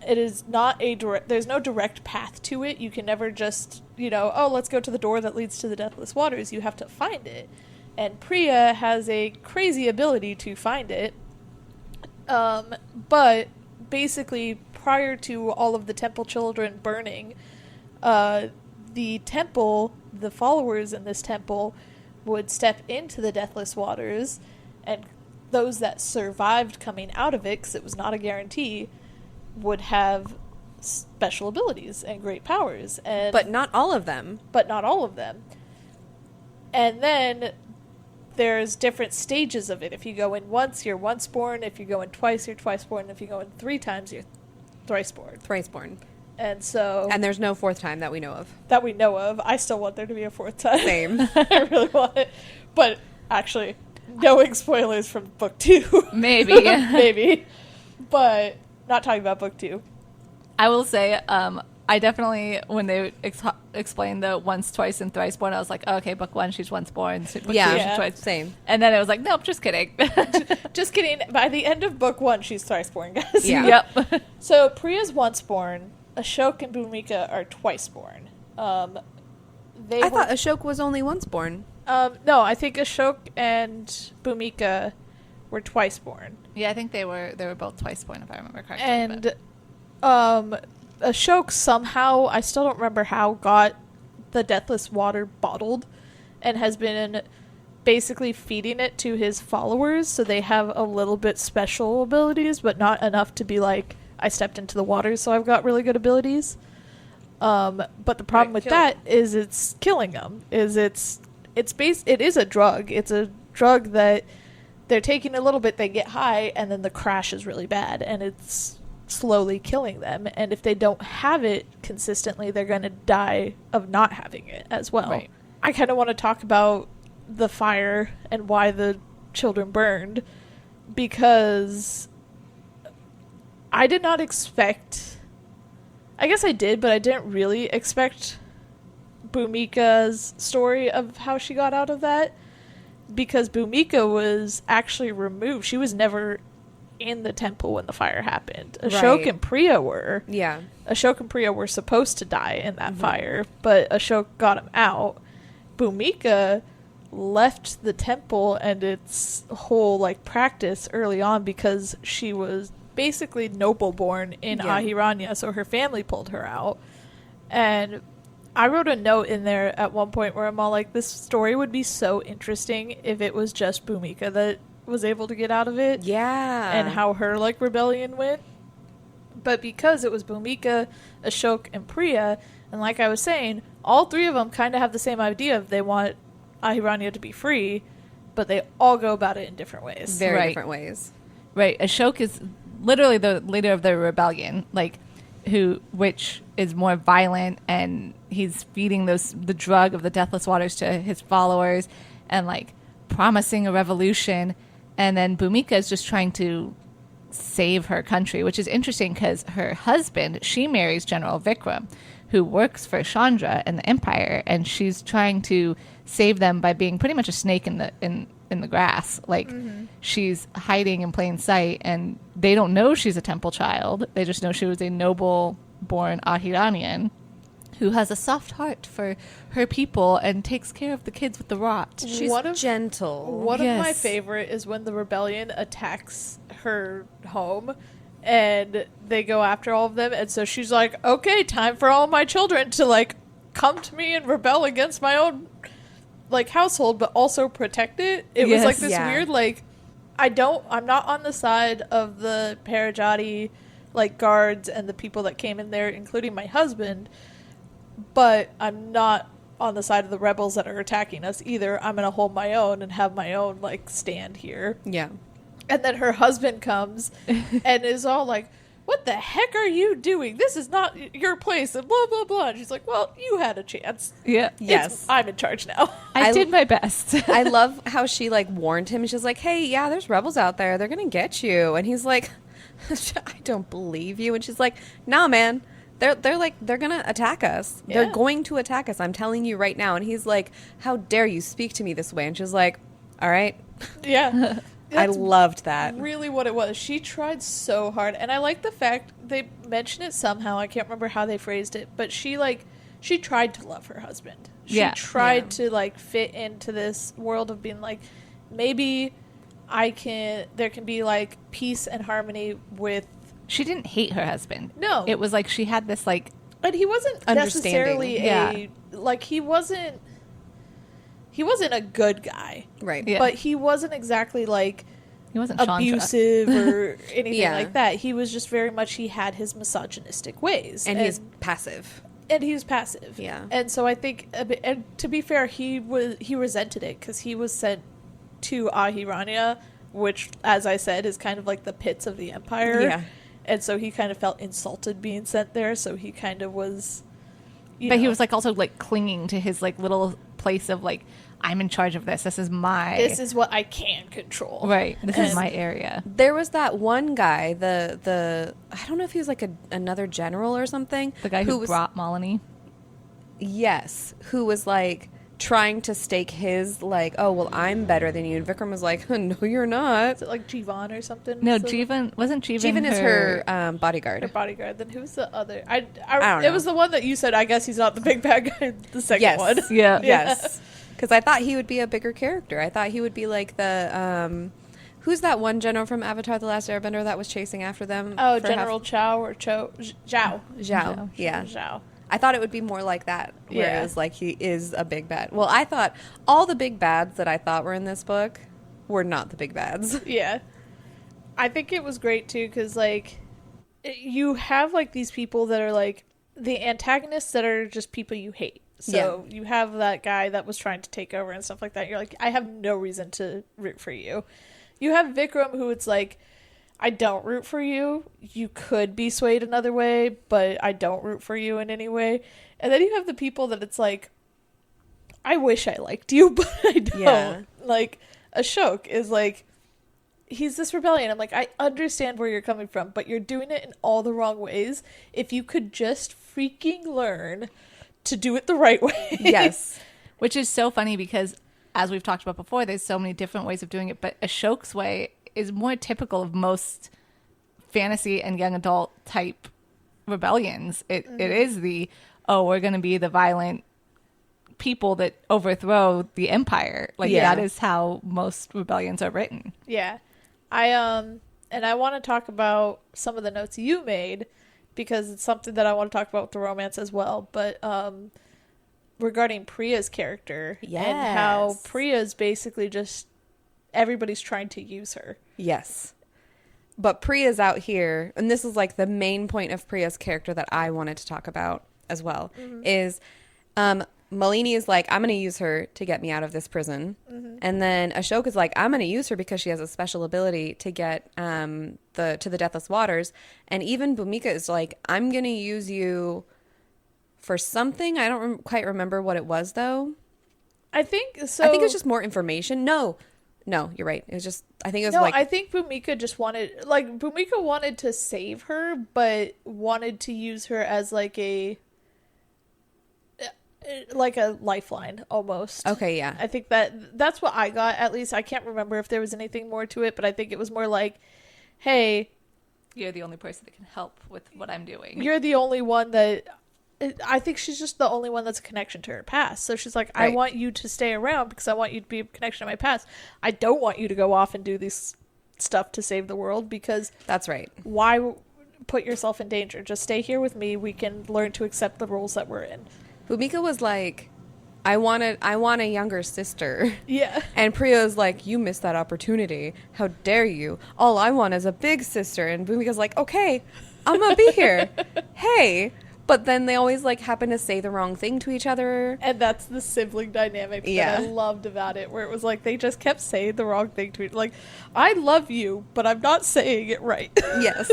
It is not there's no direct path to it. You can never just, let's go to the door that leads to the Deathless Waters. You have to find it. And Priya has a crazy ability to find it. But basically, prior to all of the temple children burning, the followers in this temple would step into the Deathless Waters, and those that survived coming out of it, because it was not a guarantee, would have special abilities and great powers. But not all of them. And then there's different stages of it. If you go in once, you're once born. If you go in twice, you're twice born. If you go in 3 times, you're thrice born. Thrice born. And so... And there's no 4th time that we know of. I still want there to be a 4th time. Same. I really want it. But actually, knowing spoilers from book 2. Maybe. Maybe. But not talking about book 2. I will say, I definitely, when they explained the once, twice, and thrice born, I was like, oh, okay, book 1, she's once born. Book 2, she's twice. Same. And then it was like, nope, just kidding. Just kidding. By the end of book 1, she's thrice born, guys. Yeah. Yep. So Priya's once born. Ashok and Bhumika are twice born. I thought Ashok was only once born. No, I think Ashok and Bhumika were twice born. Yeah, I think they were both twice born, if I remember correctly. And Ashok somehow, I still don't remember how, got the Deathless Water bottled and has been basically feeding it to his followers, so they have a little bit special abilities, but not enough to be like, I stepped into the water, so I've got really good abilities. But the problem with that is it's killing them. It is a drug. It's a drug that they're taking a little bit, they get high, and then the crash is really bad, and it's slowly killing them. And if they don't have it consistently, they're going to die of not having it as well. Right. I kind of want to talk about the fire and why the children burned, because I did not expect... I guess I did, but I didn't really expect Bhumika's story of how she got out of that, because Bhumika was actually removed. She was never in the temple when the fire happened. Ashok and Priya were. Yeah. Ashok and Priya were supposed to die in that fire, but Ashok got him out. Bhumika left the temple and its whole practice early on because she was basically noble born in Ahiranya, so her family pulled her out. And I wrote a note in there at one point where I'm all like, this story would be so interesting if it was just Bhumika that was able to get out of it. Yeah. And how her rebellion went. But because it was Bhumika, Ashok, and Priya, and like I was saying, all 3 of them kind of have the same idea of they want Ahiranya to be free, but they all go about it in different ways. Very different ways. Right. Ashok is literally the leader of the rebellion, which is more violent, and he's feeding the drug of the Deathless Waters to his followers and promising a revolution. And then Bhumika is just trying to save her country, which is interesting because her husband, she marries General Vikram, who works for Chandra and the Empire, and she's trying to save them by being pretty much a snake in the grass. She's hiding in plain sight, and they don't know she's a temple child. They just know she was a noble-born Ahiranian who has a soft heart for her people and takes care of the kids with the rot. She's gentle. One of my favorite is when the rebellion attacks her home and they go after all of them, and so she's like, okay, time for all my children to come to me and rebel against my own household, but also protect it. It was this weird, I'm not on the side of the Parajati guards and the people that came in there, including my husband, but I'm not on the side of the rebels that are attacking us either. I'm gonna hold my own and have my own stand here. Yeah. And then her husband comes and is all like, what the heck are you doing? This is not your place, and blah, blah, blah. And she's like, well, you had a chance. Yeah. Yes. I'm in charge now. I did my best. I love how she warned him. She's like, hey, yeah, there's rebels out there. They're going to get you. And he's like, I don't believe you. And she's like, nah, man. They're going to attack us. Yeah. They're going to attack us. I'm telling you right now. And he's like, how dare you speak to me this way? And she's like, all right. Yeah. I loved that. Really what it was. She tried so hard. And I like the fact they mention it somehow. I can't remember how they phrased it. But she tried to love her husband. She tried to, like, fit into this world of being like, maybe there can be, like, peace and harmony with... She didn't hate her husband. No. It was like she had this, like... And he wasn't necessarily like, he wasn't a good guy. Right. Yeah. But he wasn't exactly, like... He wasn't abusive or anything like that. He was just very much, he had his misogynistic ways. And he's passive. And he was passive. Yeah. And so I think, and to be fair, he resented it because he was sent to Ahiranya, which, as I said, is kind of like the pits of the Empire. Yeah. And so he kind of felt insulted being sent there. So he kind of was, But he was, like, also, like, clinging to his, like, little place of, like, I'm in charge of this. This is what I can control. Right. This is my area. There was that one guy, the I don't know if he was like another general or something. The guy who brought Malini? Yes. Who was like trying to stake his, like, oh, well, I'm better than you. And Vikram was like, no, you're not. Is it like Jivan or something? No, wasn't Jivan Jivan is her bodyguard. Her bodyguard. Then who's the other? I don't know. It was the one that you said, I guess he's not the big bad guy, the second one. Yeah. Yes. Because I thought he would be a bigger character. I thought he would be like the... who's that one general from Avatar The Last Airbender that was chasing after them? Oh, General Zhao. Zhao. Yeah. Zhao. I thought it would be more like that, where it was like he is a big bad. Well, I thought all the big bads that I thought were in this book were not the big bads. Yeah. I think it was great, too, because, like, you have, like, these people that are, like, the antagonists that are just people you hate. So you have that guy that was trying to take over and stuff like that. You're like, I have no reason to root for you. You have Vikram, who it's like, I don't root for you. You could be swayed another way, but I don't root for you in any way. And then you have the people that it's like, I wish I liked you, but I don't. Yeah. Like, Ashok is like, he's this rebellion. I'm like, I understand where you're coming from, but you're doing it in all the wrong ways. If you could just freaking learn to do it the right way. Yes. Which is so funny because, as we've talked about before, there's so many different ways of doing it, but Ashok's way is more typical of most fantasy and young adult type rebellions. It is we're going to be the violent people that overthrow the empire. Like, that is how most rebellions are written. Yeah. And I want to talk about some of the notes you made, because it's something that I want to talk about with the romance as well. But regarding Priya's character and how Priya's basically just everybody's trying to use her. Yes. But Priya's out here, and this is like the main point of Priya's character that I wanted to talk about as well, is Malini is like, I'm going to use her to get me out of this prison. And then Ashok is like, I'm going to use her because she has a special ability to get to the Deathless Waters. And even Bhumika is like, I'm going to use you for something. I don't quite remember what it was, though. I think it was just more information. No, you're right. It was just, I think it was I think Bhumika just Bhumika wanted to save her, but wanted to use her as like a lifeline almost. Okay, yeah. I think that's what I got. At least I can't remember if there was anything more to it, but I think it was more like, hey, you're the only person that can help with what I'm doing. You're the only one that... I think she's just the only one that's a connection to her past. So she's like, I want you to stay around because I want you to be a connection to my past. I don't want you to go off and do this stuff to save the world because... That's right. Why put yourself in danger? Just stay here with me. We can learn to accept the rules that we're in. Bhumika was like, I want a younger sister. Yeah. And Priya's like, you missed that opportunity. How dare you? All I want is a big sister. And Bhumika's like, okay, I'm going to be here. Hey. But then they always like happen to say the wrong thing to each other. And that's the sibling dynamic that I loved about it, where it was like they just kept saying the wrong thing to each other. Like, I love you, but I'm not saying it right. Yes.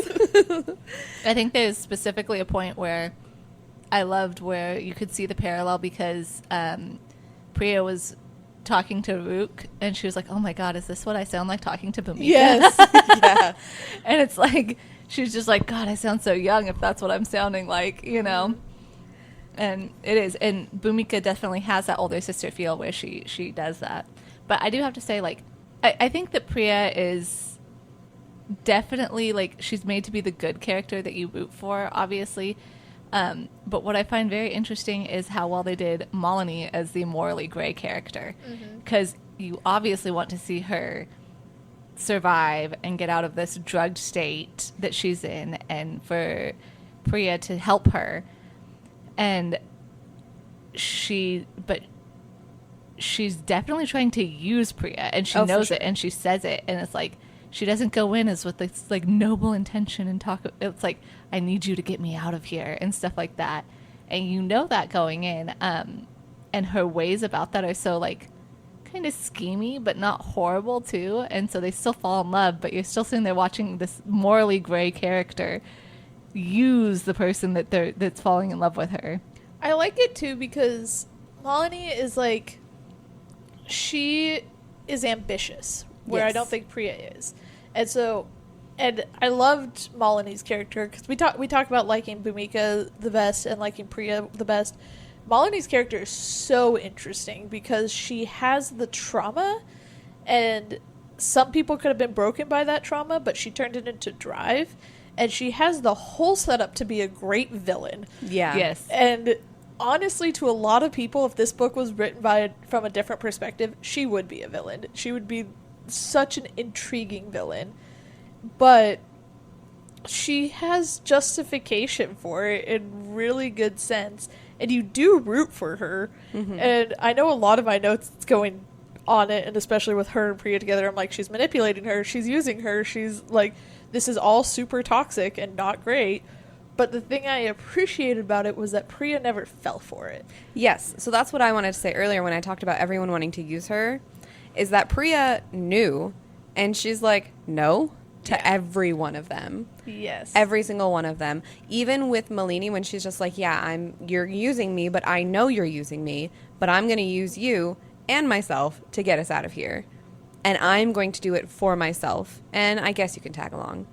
I think there's specifically a point where I loved where you could see the parallel because Priya was talking to Rook and she was like, oh my God, is this what I sound like talking to Bhumika? Yes. Yeah. And it's like, she's just like, God, I sound so young if that's what I'm sounding like, you know? Mm-hmm. And it is. And Bhumika definitely has that older sister feel where she does that. But I do have to say, like, I think that Priya is definitely, like, she's made to be the good character that you root for, obviously. But what I find very interesting is how well they did Malini as the morally gray character. Because you obviously want to see her survive and get out of this drugged state that she's in, and for Priya to help her. And she's definitely trying to use Priya, and she knows it, and she says it, and it's like she doesn't go in as with this like noble intention and talk. It's like, I need you to get me out of here and stuff like that, and you know that going in. And her ways about that are so like kind of schemy, but not horrible too. And so they still fall in love, but you're still sitting there watching this morally gray character use the person that's falling in love with her. I like it too because Malini is like, she is ambitious, where I don't think Priya is. And so, and I loved Malini's character because we talk about liking Bhumika the best and liking Priya the best. Malini's character is so interesting because she has the trauma, and some people could have been broken by that trauma, but she turned it into drive, and she has the whole setup to be a great villain. Yeah. Yes. And honestly, to a lot of people, if this book was written from a different perspective, she would be a villain. She would be such an intriguing villain. But she has justification for it in really good sense, and you do root for her. And I know a lot of my notes going on it, and especially with her and Priya together, I'm like, she's manipulating her, she's using her, she's like, this is all super toxic and not great. But the thing I appreciated about it was that Priya never fell for it. Yes. So that's what I wanted to say earlier when I talked about everyone wanting to use her, is that Priya knew, and she's like, no, to every one of them. Yes. Every single one of them. Even with Malini, when she's just like, yeah, you're using me, but I know you're using me, but I'm going to use you and myself to get us out of here. And I'm going to do it for myself. And I guess you can tag along.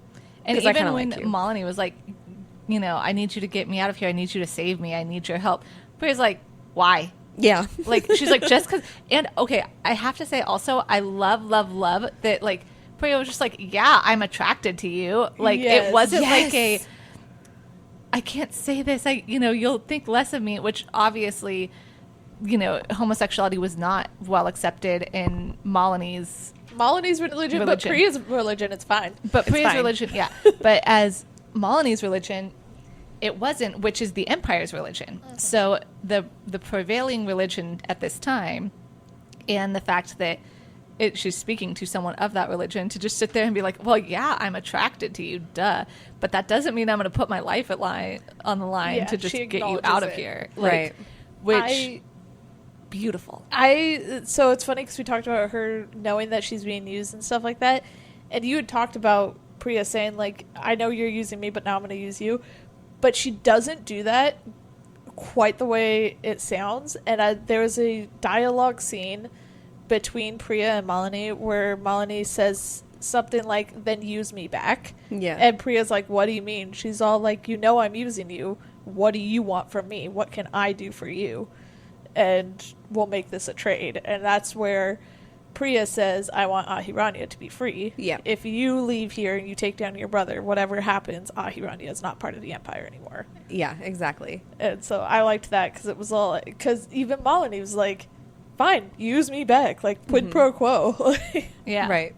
And even when Malini was like, you know, I need you to get me out of here. I need you to save me. I need your help. Priya's like, why? Yeah. Like, she's like, just because. And, okay, I have to say also, I love that, like, Priya was just like, yeah, I'm attracted to you. Like, it wasn't like I can't say this. You'll think less of me, which obviously, homosexuality was not well accepted in Malini's religion, but Priya's religion, it's fine. But Priya's religion, yeah. But as Malini's religion, it wasn't, which is the Empire's religion. So the prevailing religion at this time, and the fact that she's speaking to someone of that religion, to just sit there and be like, well, yeah, I'm attracted to you, duh. But that doesn't mean I'm going to put my life on the line to just get you out of here. Right. Beautiful. So it's funny because we talked about her knowing that she's being used and stuff like that. And you had talked about Priya saying, like, I know you're using me, but now I'm going to use you. But she doesn't do that quite the way it sounds. And there was a dialogue scene between Priya and Malini where Malini says something like, then use me back. Yeah. And Priya's like, what do you mean? She's all like, I'm using you. What do you want from me? What can I do for you? And we'll make this a trade. And that's where Priya says, I want Ahiranya to be free. Yeah. If you leave here and you take down your brother, whatever happens, Ahiranya is not part of the Empire anymore. Yeah, exactly. And so I liked that because it was all, because even Malini was like, fine, use me back, like quid pro quo. Yeah. Right.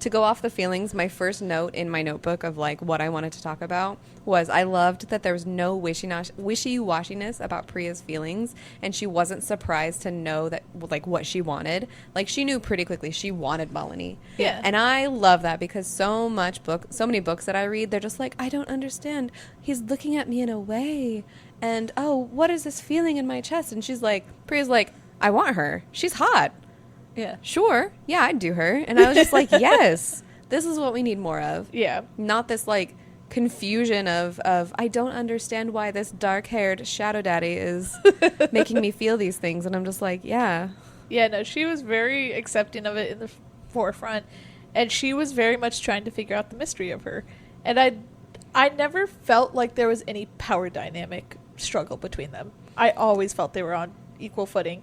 To go off the feelings, my first note in my notebook of like what I wanted to talk about was I loved that there was no wishy-washiness about Priya's feelings, and she wasn't surprised to know that like what she wanted. Like, she knew pretty quickly she wanted Malini. Yeah. And I love that because so many books that I read, they're just like, I don't understand. He's looking at me in a way, and oh, what is this feeling in my chest? And Priya's like, I want her. She's hot. Yeah. Sure. Yeah, I'd do her. And I was just like, yes, this is what we need more of. Yeah. Not this like confusion of I don't understand why this dark-haired shadow daddy is making me feel these things. And I'm just like, yeah. Yeah, no, she was very accepting of it in the forefront. And she was very much trying to figure out the mystery of her. And I never felt like there was any power dynamic struggle between them. I always felt they were on equal footing.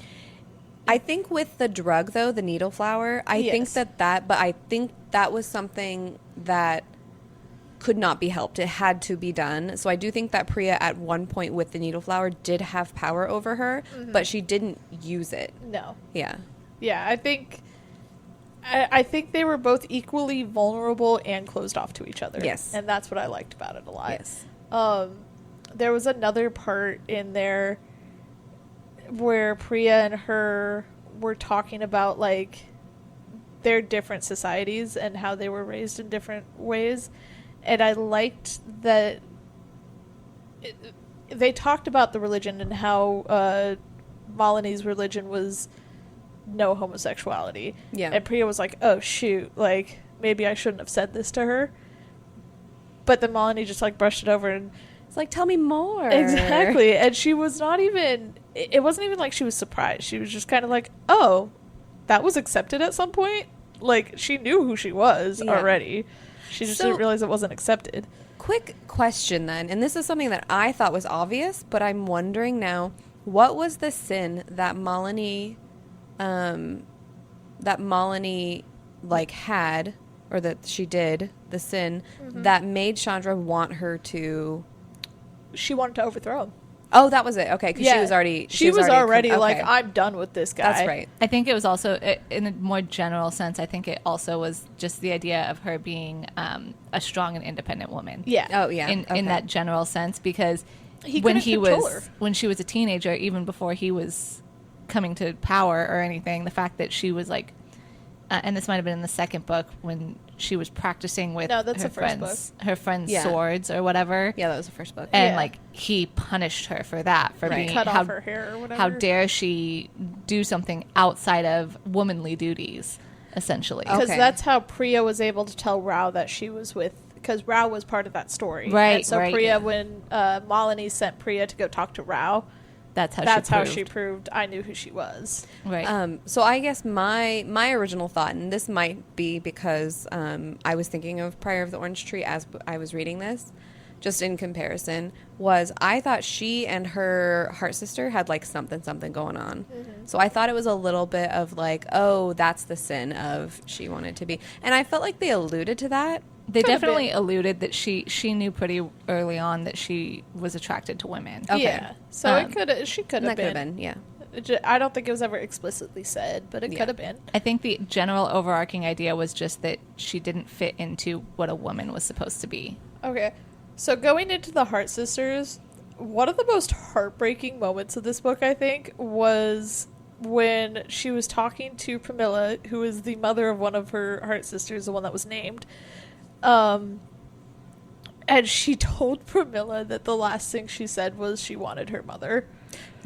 I think with the drug, though, the needle flower, I think but I think that was something that could not be helped. It had to be done. So I do think that Priya at one point with the needle flower did have power over her, but she didn't use it. No. Yeah. Yeah, I think they were both equally vulnerable and closed off to each other. Yes. And that's what I liked about it a lot. Yes. There was another part in there where Priya and her were talking about, like, their different societies and how they were raised in different ways. And I liked that they talked about the religion and how Malini's religion was no homosexuality. Yeah. And Priya was like, oh, shoot, like, maybe I shouldn't have said this to her. But then Malini just, like, brushed it over and... It's like, tell me more. Exactly. And she was not even... It wasn't even like she was surprised. She was just kind of like, oh, that was accepted at some point? Like, she knew who she was already. She just didn't realize it wasn't accepted. Quick question, then. And this is something that I thought was obvious, but I'm wondering now, what was the sin that Malini... like, had, or that she did, the sin, that made Chandra want her to... She wanted to overthrow him. Oh, that was it. Okay, because she was already like, I'm done with this guy. That's right. I think it was also, in a more general sense, I think it also was just the idea of her being a strong and independent woman. Yeah. Oh, yeah. In that general sense, because when she was a teenager, even before he was coming to power or anything, the fact that she was like, and this might have been in the second book when she was practicing with her friend's swords or whatever. Yeah, that was the first book. And like he punished her for that, for being cut off her hair or whatever. How dare she do something outside of womanly duties, essentially? Because that's how Priya was able to tell Rao that she was with. Because Rao was part of that story, right? And so Priya, when Malini sent Priya to go talk to Rao. That's how she proved I knew who she was. Right. So I guess my original thought, and this might be because I was thinking of Prior of the Orange Tree as I was reading this, just in comparison, was I thought she and her heart sister had like something going on. Mm-hmm. So I thought it was a little bit of like, oh, that's the sin of she wanted to be. And I felt like they alluded to that. They definitely alluded that she knew pretty early on that she was attracted to women. Okay. Yeah. So she could have been. Yeah. I don't think it was ever explicitly said, but it could have been. I think the general overarching idea was just that she didn't fit into what a woman was supposed to be. Okay. So going into the Heart Sisters, one of the most heartbreaking moments of this book, I think, was when she was talking to Pramila, who is the mother of one of her Heart Sisters, the one that was named. And she told Pramila that the last thing she said was she wanted her mother.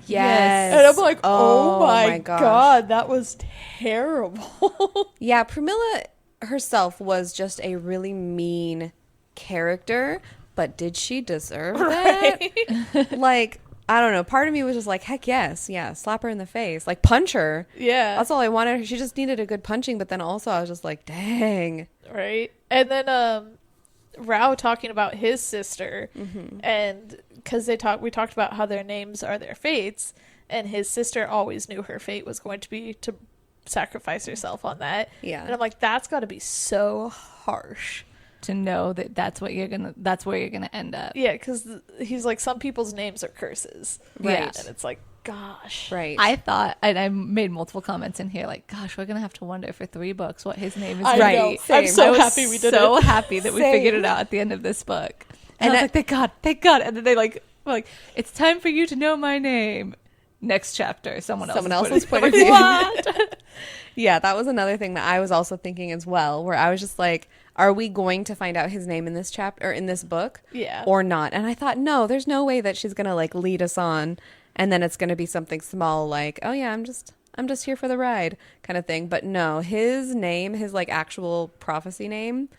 Yes. And I'm like, oh my God, that was terrible. Yeah, Pramila herself was just a really mean character, but did she deserve that? Like, I don't know. Part of me was just like, heck yes. Yeah, slap her in the face. Like, punch her. Yeah. That's all I wanted. She just needed a good punching, but then also I was just like, dang. Right. And then Rao talking about his sister, and because we talked about how their names are their fates, and his sister always knew her fate was going to be to sacrifice herself on that. Yeah. And I'm like, that's got to be so harsh. To know that that's where you're gonna end up. Yeah, because he's like, some people's names are curses. Right. Yeah. And it's like, gosh. Right. I thought, and I made multiple comments in here, like, gosh, we're gonna have to wonder for 3 books what his name is. I right. know. I'm so happy we did it. So happy that we figured it out at the end of this book. And I was like, thank God. And then they like, it's time for you to know my name. Next chapter, someone else's point of view. What? Yeah, that was another thing that I was also thinking as well, where I was just like, are we going to find out his name in this chapter or in this book? Yeah. Or not? And I thought, no, there's no way that she's going to like lead us on and then it's going to be something small like, oh yeah, I'm just here for the ride kind of thing. But no, his name, his like actual prophecy name,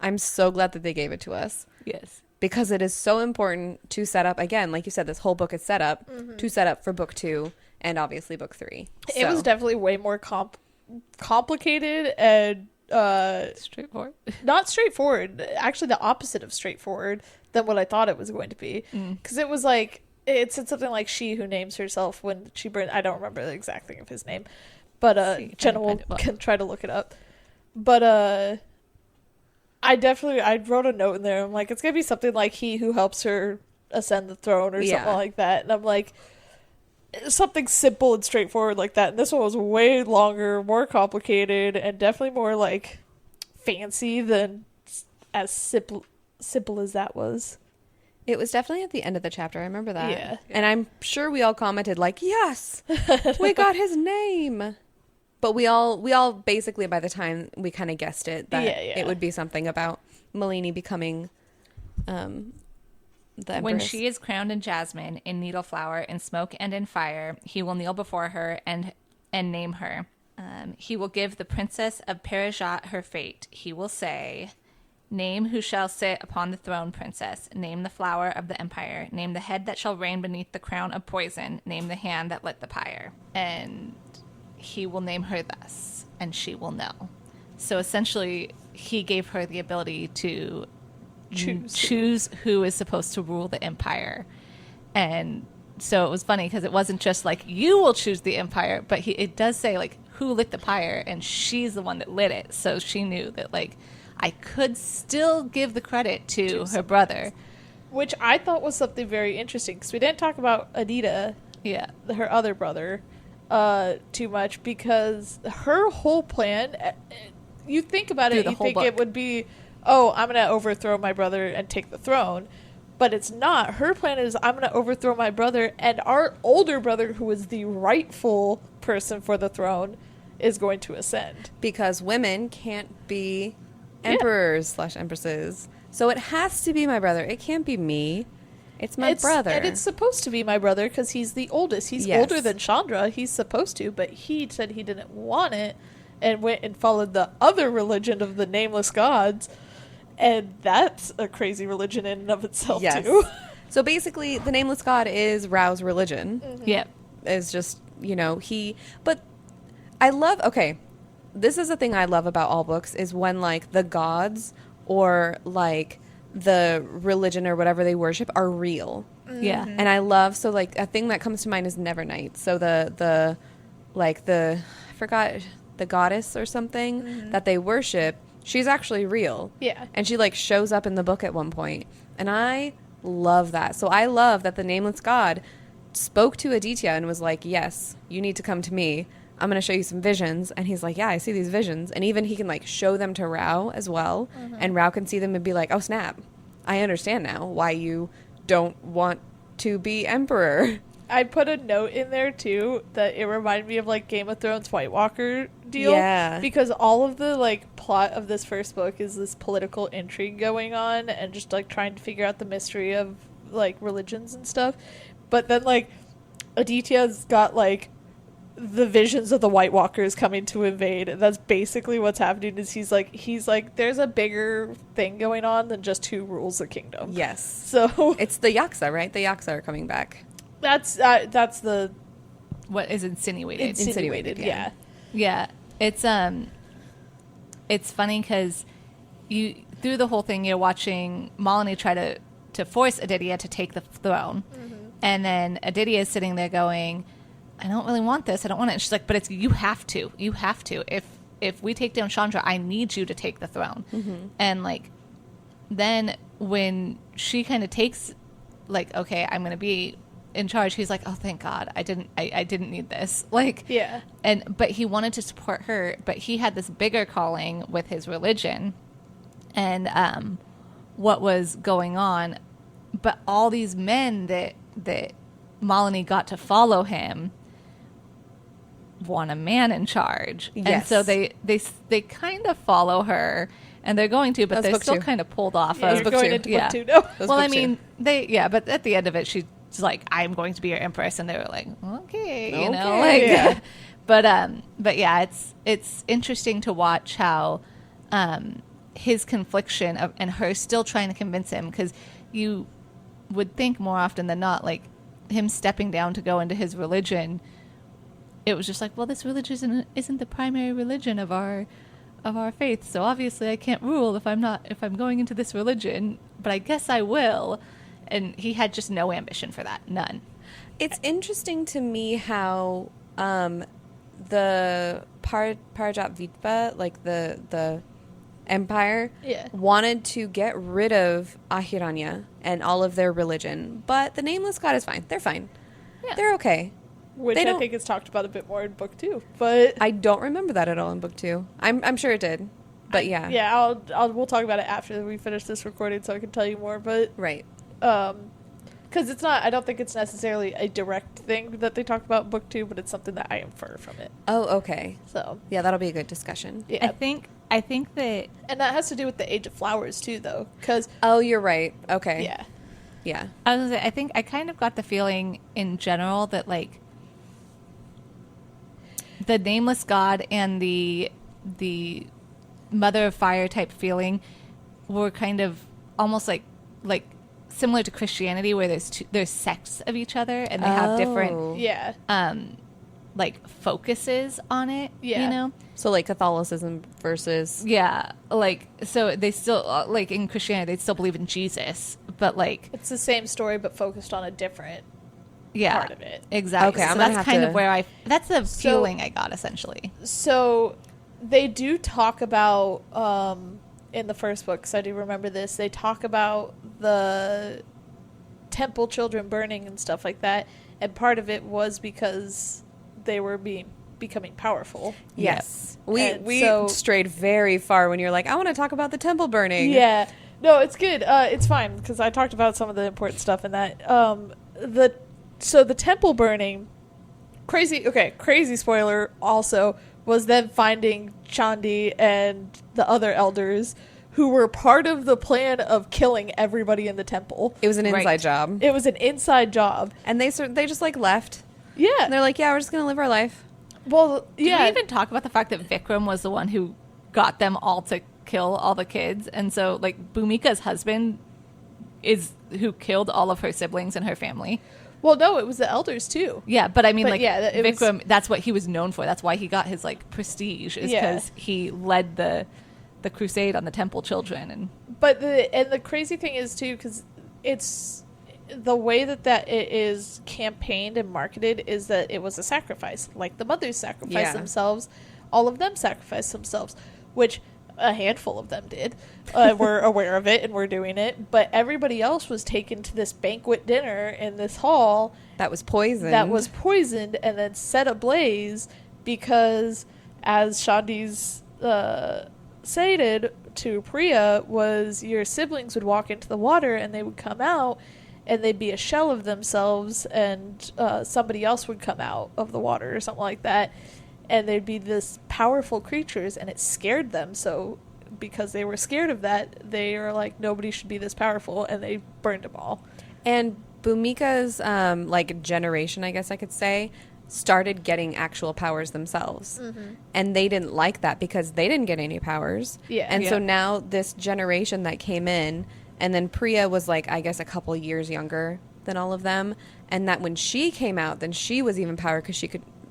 I'm so glad that they gave it to us. Yes. Because it is so important to set up, again, like you said, this whole book is set up to set up for book 2 and obviously book 3. It was definitely way more complicated and straightforward. Not straightforward. Actually, the opposite of straightforward than what I thought it was going to be. Because it was like, it said something like she who names herself when she burned. I don't remember the exact thing of his name, but Jenna can try to look it up. But I wrote a note in there. I'm like, it's gonna be something like he who helps her ascend the throne or something like that. And I'm like, something simple and straightforward like that. And this one was way longer, more complicated, and definitely more like fancy than as simple as that was. It was definitely at the end of the chapter. I remember that. Yeah. And I'm sure we all commented like, yes, we got his name. But we all basically, by the time we kind of guessed it, that it would be something about Malini becoming the Empress. When she is crowned in jasmine, in needle flower, in smoke, and in fire, he will kneel before her and name her. He will give the princess of Perejat her fate. He will say, name who shall sit upon the throne, princess. Name the flower of the empire. Name the head that shall reign beneath the crown of poison. Name the hand that lit the pyre. And he will name her thus, and she will know. So essentially, he gave her the ability to choose who is supposed to rule the empire. And so it was funny because it wasn't just like, you will choose the empire, but it does say like who lit the pyre, and she's the one that lit it. So she knew that like I could still give the credit to her brother, which I thought was something very interesting because we didn't talk about Anita, her other brother, too much, because her whole plan, you think about it, you think it would be, oh, I'm going to overthrow my brother and take the throne. But it's not. Her plan is, I'm going to overthrow my brother, and our older brother, who is the rightful person for the throne, is going to ascend. Because women can't be emperors / empresses. So it has to be my brother. It can't be me. It's my brother. And it's supposed to be my brother because he's the oldest. He's older than Chandra. He's supposed to, but he said he didn't want it and went and followed the other religion of the nameless gods. And that's a crazy religion in and of itself, too. So basically, the nameless god is Rao's religion. Mm-hmm. Yeah. Is just, but I love, this is the thing I love about all books, is when, like, the gods or, like, the religion or whatever they worship are real. Mm-hmm. Yeah. And I love, so, like, a thing that comes to mind is Nevernight. So I forgot, the goddess or something that they worship, she's actually real. Yeah. And she, like, shows up in the book at one point. And I love that. So I love that the nameless god spoke to Aditya and was like, yes, you need to come to me. I'm going to show you some visions. And he's like, yeah, I see these visions. And even he can, like, show them to Rao as well. Mm-hmm. And Rao can see them and be like, oh, snap. I understand now why you don't want to be emperor. I put a note in there, too, that it reminded me of, like, Game of Thrones White Walker deal. Yeah. Because all of the, like, plot of this first book is this political intrigue going on and just, like, trying to figure out the mystery of, like, religions and stuff. But then, like, Aditya's got, like, the visions of the White Walkers coming to invade. And that's basically what's happening is he's like, there's a bigger thing going on than just who rules the kingdom. Yes. So it's the Yaksa, right? The Yaksa are coming back. That's the what is insinuated. Insinuated, yeah. Yeah, it's funny because you through the whole thing you're watching Malini try to force Aditya to take the throne, and then Aditya is sitting there going, I don't really want this. I don't want it. And she's like, but you have to. You have to. If we take down Chandra, I need you to take the throne. Mm-hmm. And like, then when she kind of takes, like, okay, I'm going to be in charge, he's like, oh, thank God, I didn't need this. Like, yeah. But he wanted to support her, but he had this bigger calling with his religion and what was going on. But all these men that Malini got to follow him want a man in charge. Yes. And so they kind of follow her, and they're going to, but they're still kind of pulled off of. You're going into book 2 now. Well, I mean, but at the end of it, she's like, I'm going to be your empress, and they were like, okay, you know, like, yeah. but yeah, it's interesting to watch how his confliction and her still trying to convince him, because you would think more often than not, like, him stepping down to go into his religion, it was just like, well, this religion isn't the primary religion of our faith, so obviously I can't rule if I'm going into this religion, but I guess I will. And he had just no ambition for that. None. It's interesting to me how the Parajatvipa, like the empire, wanted to get rid of Ahiranya and all of their religion, but the nameless god is fine. They're fine. Yeah. They're okay. Which I think is talked about a bit more in book 2, but I don't remember that at all in book 2. I'm sure it did, but yeah. We'll talk about it after we finish this recording, so I can tell you more. But right, because it's not. I don't think it's necessarily a direct thing that they talk about in book 2, but it's something that I infer from it. Oh, okay. So yeah, that'll be a good discussion. Yeah, I think that, and that has to do with the Age of Flowers too, though. Because you're right. Okay. Yeah. I was gonna say, I think I kind of got the feeling in general that like the nameless god and the mother of fire type feeling were kind of almost like similar to Christianity, where there's sects of each other and they have different like focuses on it. Yeah. You know, so like Catholicism versus like so they still like in Christianity they still believe in Jesus, but like it's the same story but focused on a different part of it. Exactly. Okay, so that's kind of where that's the feeling I got essentially. So they do talk about in the first book, because I do remember this, they talk about the temple children burning and stuff like that, and part of it was because they were becoming powerful. Yes. We strayed very far when you're like, I want to talk about the temple burning. Yeah. No, it's good. It's fine, because I talked about some of the important stuff in that. So the temple burning, crazy spoiler also, was them finding Chandi and the other elders who were part of the plan of killing everybody in the temple. It was an inside job. It was an inside job. And they just like left. Yeah. And they're like, yeah, we're just going to live our life. Well, yeah. Did we even talk about the fact that Vikram was the one who got them all to kill all the kids? And so, like, Bhumika's husband is who killed all of her siblings and her family. Well, no, it was the elders, too. Yeah, but I mean, Vikram, that's what he was known for. That's why he got his, like, prestige, is because he led the crusade on the temple children. But the crazy thing is, too, because it's the way that it is campaigned and marketed is that it was a sacrifice. Like the mothers sacrificed themselves, all of them sacrificed themselves, which a handful of them did. We're aware of it and we're doing it, but everybody else was taken to this banquet dinner in this hall that was poisoned and then set ablaze because, as Shandi's stated to Priya, was your siblings would walk into the water and they would come out and they'd be a shell of themselves, and somebody else would come out of the water or something like that, and they'd be this powerful creatures, and it scared them. So because they were scared of that, they are like, nobody should be this powerful, and they burned them all. And Bhumika's like generation, I guess I could say, started getting actual powers themselves. Mm-hmm. And they didn't like that because they didn't get any powers. Yeah. And so now this generation that came in, and then Priya was like, I guess, a couple years younger than all of them. And that when she came out, then she was even power because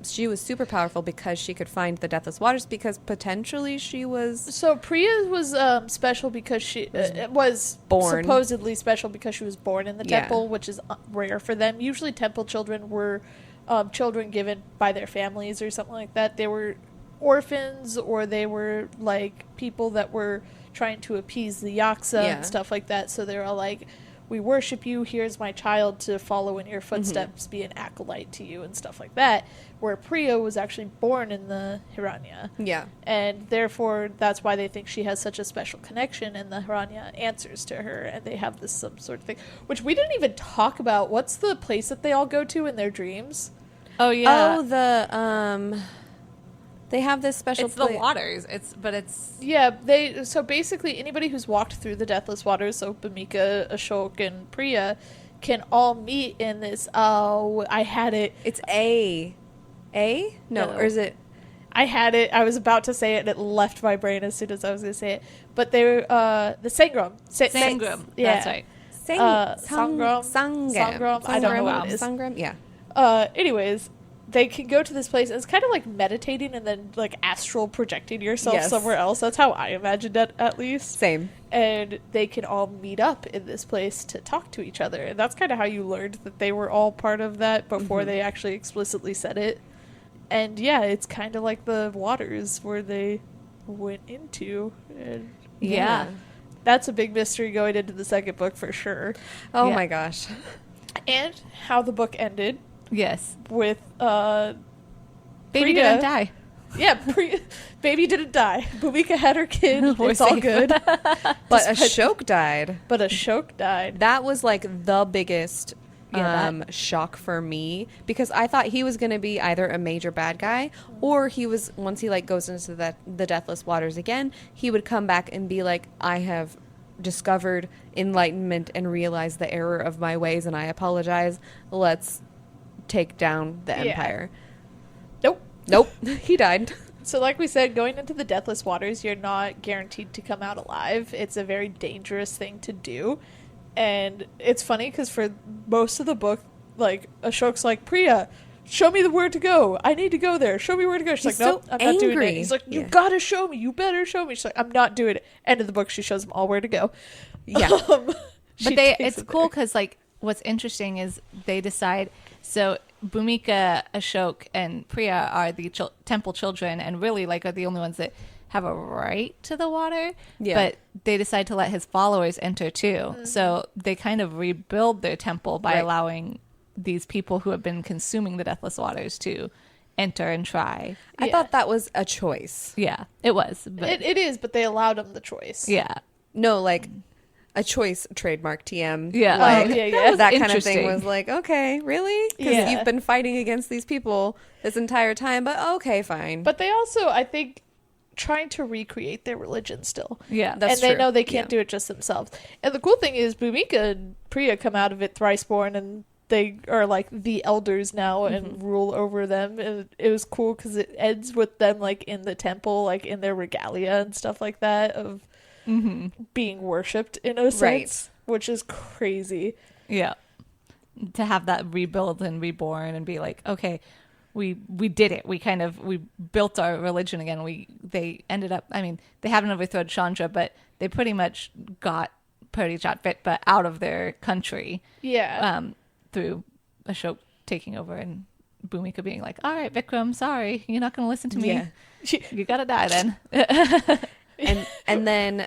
she was super powerful because she could find the deathless waters, because potentially she was... So Priya was special because she was born. Supposedly special because she was born in the temple, which is rare for them. Usually temple children were children given by their families or something like that. They were orphans, or they were like people that were trying to appease the Yaksa and stuff like that. So they're all like, we worship you, here's my child to follow in your footsteps, be an acolyte to you and stuff like that. Where Priya was actually born in the Hiranya. Yeah. And therefore, that's why they think she has such a special connection, and the Hiranya answers to her, and they have this some sort of thing. Which we didn't even talk about. What's the place that they all go to in their dreams? Oh, yeah. Oh, they have this special place. It's the waters. Yeah, so basically anybody who's walked through the Deathless Waters, so Bhumika, Ashok, and Priya, can all meet in this, I had it. It's A? No, or is it? I had it. I was about to say it, and it left my brain as soon as I was going to say it. But they're, the Sangram. Sangram. Yeah. That's right. Sangram. I don't know what it is. Sangram, yeah. Anyways, they can go to this place. And it's kind of like meditating and then like astral projecting yourself somewhere else. That's how I imagined it, at least. Same. And they can all meet up in this place to talk to each other. And that's kind of how you learned that they were all part of that before they actually explicitly said it. And yeah, it's kind of like the waters where they went into. And Yeah. that's a big mystery going into the second book for sure. Oh my gosh. And how the book ended Yes. with Baby Priya. didn't die. Yeah, baby didn't die. Bhumika had her kid. We're It's all safe. good. But Ashok died. But Ashok died. That was like the biggest Yeah, shock for me, because I thought he was going to be either a major bad guy, or he was, once he like goes into the Deathless Waters again, he would come back and be like, I have discovered enlightenment and realized the error of my ways, and I apologize. Let's take down the Empire. Nope. He died. So like we said, going into the Deathless Waters, you're not guaranteed to come out alive. It's a very dangerous thing to do. And it's funny because for most of the book, like, Ashok's like, Priya, show me where to go. I need to go there. Show me where to go. She's He's like, nope, so I'm not doing angry. it. He's like, you Yeah. gotta show me. You better show me. She's like, I'm not doing it. End of the book, she shows them all where to go. Yeah. She But takes it's it cool there. because like what's interesting is they decide. So Bhumika, Ashok, and Priya are the temple children, and really like are the only ones that have a right to the water. Yeah. But they decide to let his followers enter too. So they kind of rebuild their temple by Right. allowing these people who have been consuming the Deathless Waters to enter and try. I Yeah. thought that was a choice. Yeah, it was. But It is, but they allowed him the choice. yeah. No, like a choice, trademark TM. Yeah. Like, Oh, yeah. that kind of thing Interesting. was like, okay, really? Because Yeah. you've been fighting against these people this entire time, but okay, fine. But they also, I think, trying to recreate their religion still. Yeah. That's and they true. know they can't Yeah. do it just themselves. And the cool thing is Bhumika and Priya come out of it thriceborn, and they are like the elders now and rule over them. And it was cool because it ends with them like in the temple, like in their regalia and stuff like that of being worshipped in a sense, Right. which is crazy. Yeah. To have that rebuild and reborn and be like, okay, we did it. We built our religion again. They ended up, I mean, they haven't overthrown Chandra, but they pretty much got Parijat out of their country Yeah. through Ashok taking over and Bhumika being like, all right, Vikram, sorry, you're not going to listen to me. Yeah. You got to die then. And then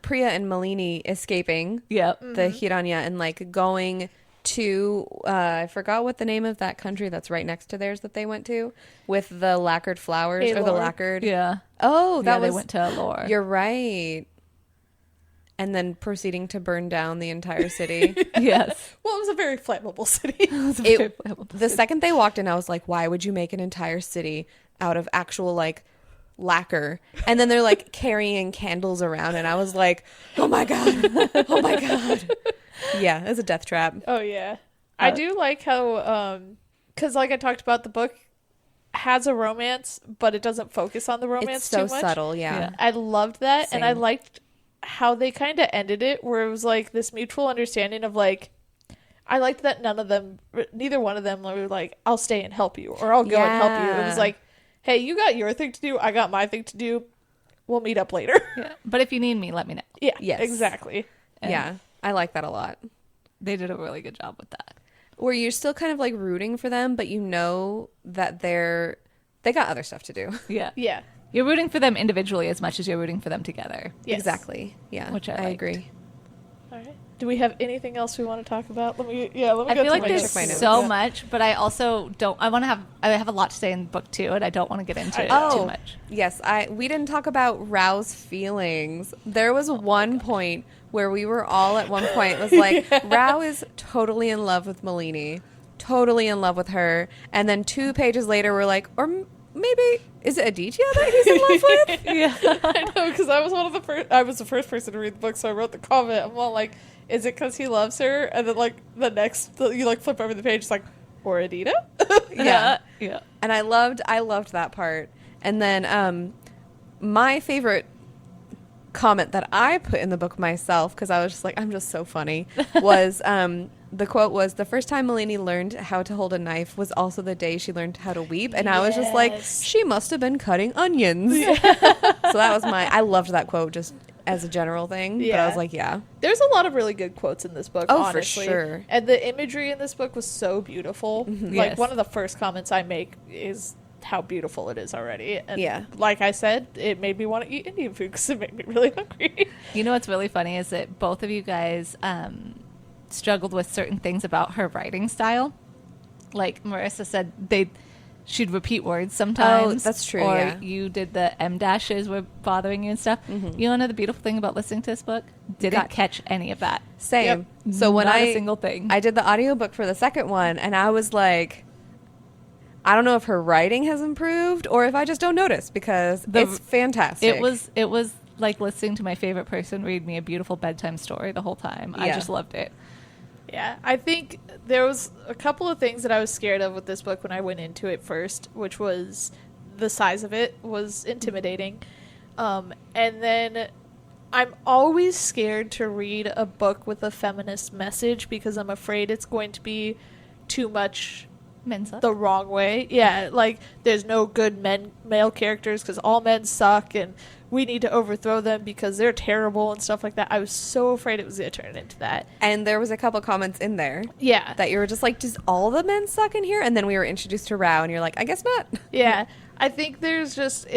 Priya and Malini escaping Yep. the Hiranya and like going to I forgot what the name of that country that's right next to theirs that they went to with the lacquered flowers or the Alor. lacquered. Yeah. Oh, that they was went to Alor. You're right. And then proceeding to burn down the entire city. Yes. Well, it was a very flammable city. The second they walked in, I was like, why would you make an entire city out of actual like lacquer? And then they're like carrying candles around, and I was like, oh my God. Oh my God. Yeah, it's a death trap. Oh yeah, I do like how because like I talked about, the book has a romance, but it doesn't focus on the romance It's so too much. subtle, yeah. I loved that, and I Same. liked how they kind of ended it, where it was like this mutual understanding of like, I liked that neither one of them were like, I'll stay and help you, or I'll go and help you. It was Yeah. like, hey, you got your thing to do, I got my thing to do. We'll meet up later. Yeah. But if you need me, let me know. Yeah, Yes. exactly. Yeah, I like that a lot. They did a really good job with that. Where you're still kind of like rooting for them, but you know that they got other stuff to do. Yeah. Yeah. You're rooting for them individually as much as you're rooting for them together. Yes. Exactly. Yeah, Which I I liked. agree. All right. Do we have anything else we want to talk about? Let me I go feel to like my there's notes. my notes. so Yeah. much, but I also don't. I have a lot to say in book 2, and I don't want to get into it too much. Yes, we didn't talk about Rao's feelings. There was one point where we were all at one point was like, Rao is totally in love with Malini, totally in love with her, and then 2 pages later we're like, maybe is it Aditya that he's in love with? Yeah. I know, because I was the first person to read the book, so I wrote the comment. I'm all like, is it because he loves her? And then like you like flip over the page, it's like, or Adita? Yeah. Yeah. And I loved that part. And then my favorite comment that I put in the book myself, because I was just like, I'm just so funny, was the quote was, "The first time Mulaney learned how to hold a knife was also the day she learned how to weep." And I was just like, she must have been cutting onions. So that was I loved that quote just as a general thing. But I was like, yeah. There's a lot of really good quotes in this book, honestly. For sure. And the imagery in this book was so beautiful. Like, one of the first comments I make is how beautiful it is already. And like I said, it made me want to eat Indian food because it made me really hungry. You know what's really funny is that both of you guys struggled with certain things about her writing style. Like Marissa said, she'd repeat words sometimes. Oh, that's true. Or you did the M dashes were bothering you and stuff. You know, another beautiful thing about listening to this book, didn't catch any of that. Same. So when Not a single thing. I did the audiobook for the second one, and I was like, I don't know if her writing has improved or if I just don't notice, because it's fantastic. It was like listening to my favorite person read me a beautiful bedtime story the whole time. I just loved it. Yeah, I think there was a couple of things that I was scared of with this book when I went into it first, which was the size of it was intimidating. And then I'm always scared to read a book with a feminist message because I'm afraid it's going to be too much Men suck. the wrong way. Yeah, like there's no good male characters because all men suck and we need to overthrow them because they're terrible and stuff like that. I was so afraid it was going to turn into that. And there was a couple comments in there. Yeah. That you were just like, does all the men suck in here? And then we were introduced to Rao and you're like, I guess not. Yeah. I think there's just,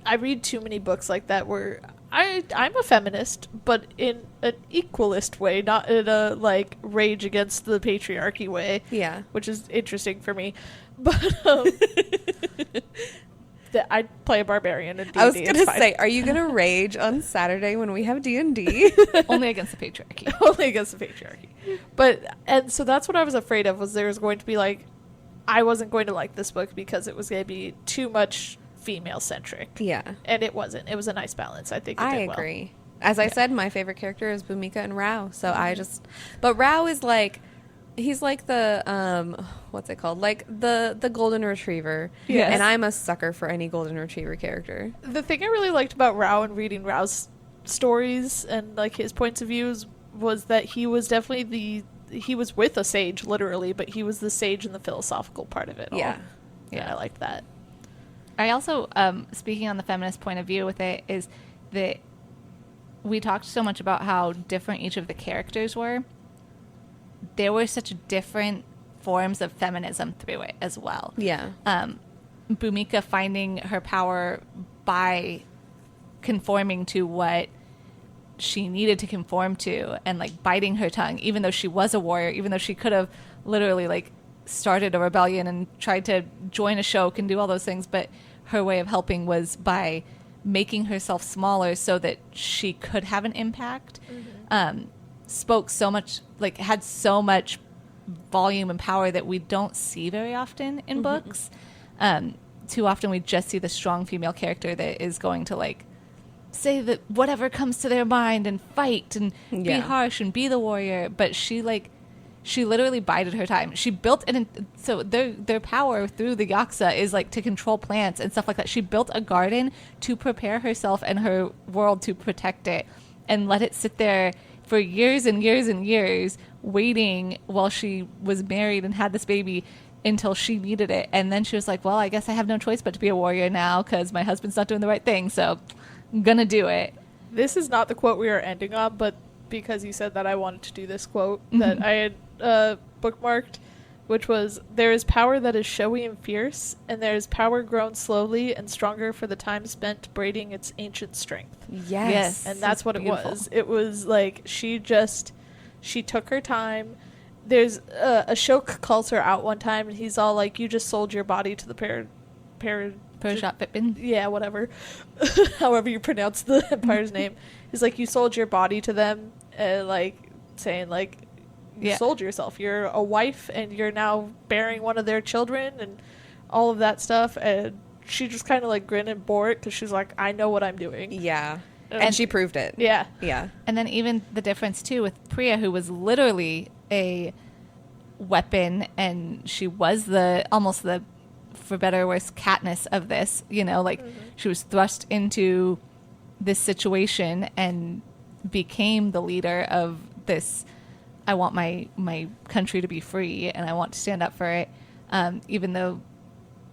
I read too many books like that where I'm a feminist, but in an equalist way, not in a like rage against the patriarchy way. Yeah. Which is interesting for me. But I play a barbarian in D&D. I was going to say, are you going to rage on Saturday when we have D&D? Only against the patriarchy. Only against the patriarchy. And so that's what I was afraid of, was there was going to be like, I wasn't going to like this book because it was going to be too much female-centric. Yeah. And it wasn't. It was a nice balance. I think it did well. I agree. As I said, my favorite character is Bhumika and Rao. So but Rao is like, he's like the, what's it called? Like the golden retriever. Yes. And I'm a sucker for any golden retriever character. The thing I really liked about Rao and reading Rao's stories and like his points of views was that he was definitely he was with a sage, literally, but he was the sage in the philosophical part of it all. Yeah. Yeah, I liked that. I also, speaking on the feminist point of view with it, is that we talked so much about how different each of the characters were. There were such different forms of feminism through it as well. Yeah. Bhumika finding her power by conforming to what she needed to conform to and like biting her tongue, even though she was a warrior, even though she could have literally like started a rebellion and tried to join a shoke and do all those things, but her way of helping was by making herself smaller so that she could have an impact. Spoke so much, like had so much volume and power that we don't see very often in books. Too often we just see the strong female character that is going to like say that whatever comes to their mind and fight and be harsh and be the warrior. But she literally bided her time. She built so their power through the Yaksa is like to control plants and stuff like that. She built a garden to prepare herself and her world to protect it and let it sit there for years and years and years, waiting while she was married and had this baby until she needed it. And then she was like, well, I guess I have no choice but to be a warrior now because my husband's not doing the right thing, so I'm gonna do it. This is not the quote we are ending on, but because you said that, I wanted to do this quote that I had bookmarked, which was, there is power that is showy and fierce, and there is power grown slowly and stronger for the time spent braiding its ancient strength. Yes. And that's what beautiful. it was. It was like, she took her time. There's a Shoke calls her out one time, and he's all like, you just sold your body to the Parashot Pippin. yeah, whatever. However you pronounce the empire's name. He's like, you sold your body to them, like, saying, like, you sold yourself. You're a wife, and you're now bearing one of their children, and all of that stuff. And she just kind of, like, grinned and bore it, because she's like, I know what I'm doing. Yeah. And she proved it. Yeah. Yeah. And then even the difference, too, with Priya, who was literally a weapon, and she was almost the, for better or worse, Katniss of this, you know, like she was thrust into this situation and became the leader of this I want my country to be free and I want to stand up for it, even though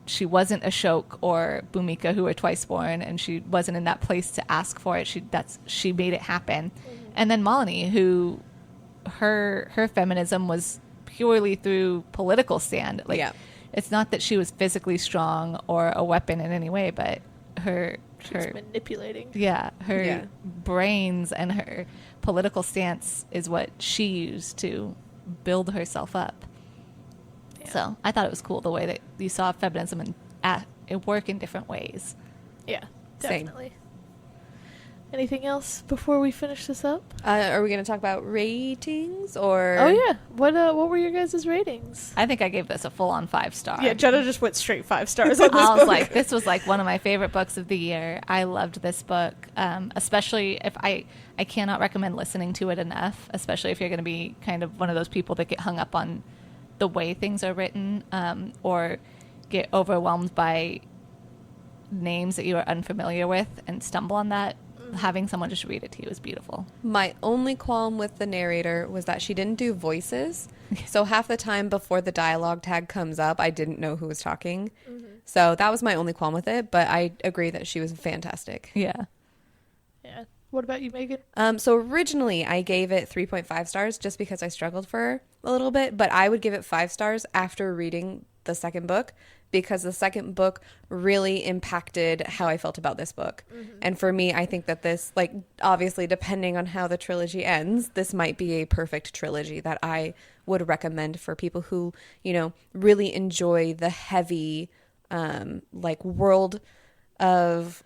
she wasn't Ashok or Bhumika, who were twice born, and she wasn't in that place to ask for it. She made it happen. And then Malini, who her feminism was purely through political stand. Like, it's not that she was physically strong or a weapon in any way, but her manipulating. Yeah, her brains and her political stance is what she used to build herself up. So I thought it was cool the way that you saw feminism and work in different ways. Yeah, definitely. Same. Anything else before we finish this up? Are we going to talk about ratings or? Oh yeah, what were your guys' ratings? I think I gave this a full-on 5-star. Yeah, Jenna just went straight 5 stars on this I was book. like, this was like one of my favorite books of the year. I loved this book, especially if I cannot recommend listening to it enough, especially if you're going to be kind of one of those people that get hung up on the way things are written, or get overwhelmed by names that you are unfamiliar with and stumble on that. Having someone just read it to you is beautiful. My only qualm with the narrator was that she didn't do voices. So half the time before the dialogue tag comes up, I didn't know who was talking. So that was my only qualm with it, but I agree that she was fantastic. Yeah. What about you, Megan? So originally I gave it 3.5 stars just because I struggled for a little bit, but I would give it 5 stars after reading the second book, because the second book really impacted how I felt about this book. And for me, I think that this, like, obviously depending on how the trilogy ends, this might be a perfect trilogy that I would recommend for people who, you know, really enjoy the heavy, like, world of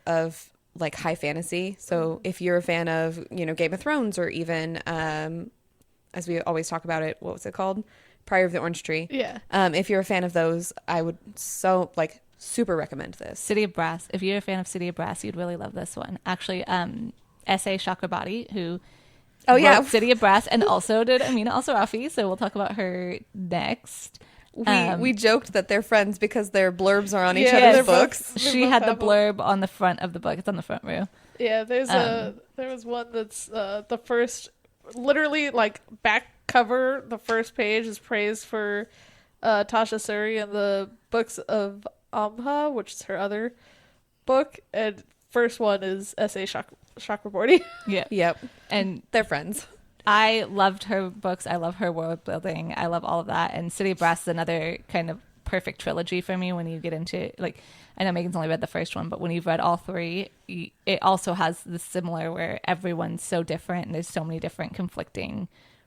like high fantasy. So if you're a fan of, you know, Game of Thrones, or even, as we always talk about it, what was it called? Prior of the Orange Tree. Yeah. If you're a fan of those, I would super recommend this. City of Brass. If you're a fan of City of Brass, you'd really love this one. Actually, S.A. Chakrabarti, who wrote City of Brass and also did Amina Al-Sarafi, so we'll talk about her next. We joked that they're friends because their blurbs are on each other's books. She had the blurb on the front of the book. It's on the front row. Yeah, there was one that's the first, literally, like, back cover, the first page is praise for Tasha Suri and the books of Amha, which is her other book, and first one is S.A. Chakraborty. Yeah. Yep. And they're friends. I loved her books. I love her world building. I love all of that. And City of Brass is another kind of perfect trilogy for me when you get into, like, I know Megan's only read the first one, but when you've read all three, it also has the similar where everyone's so different and there's so many different conflicting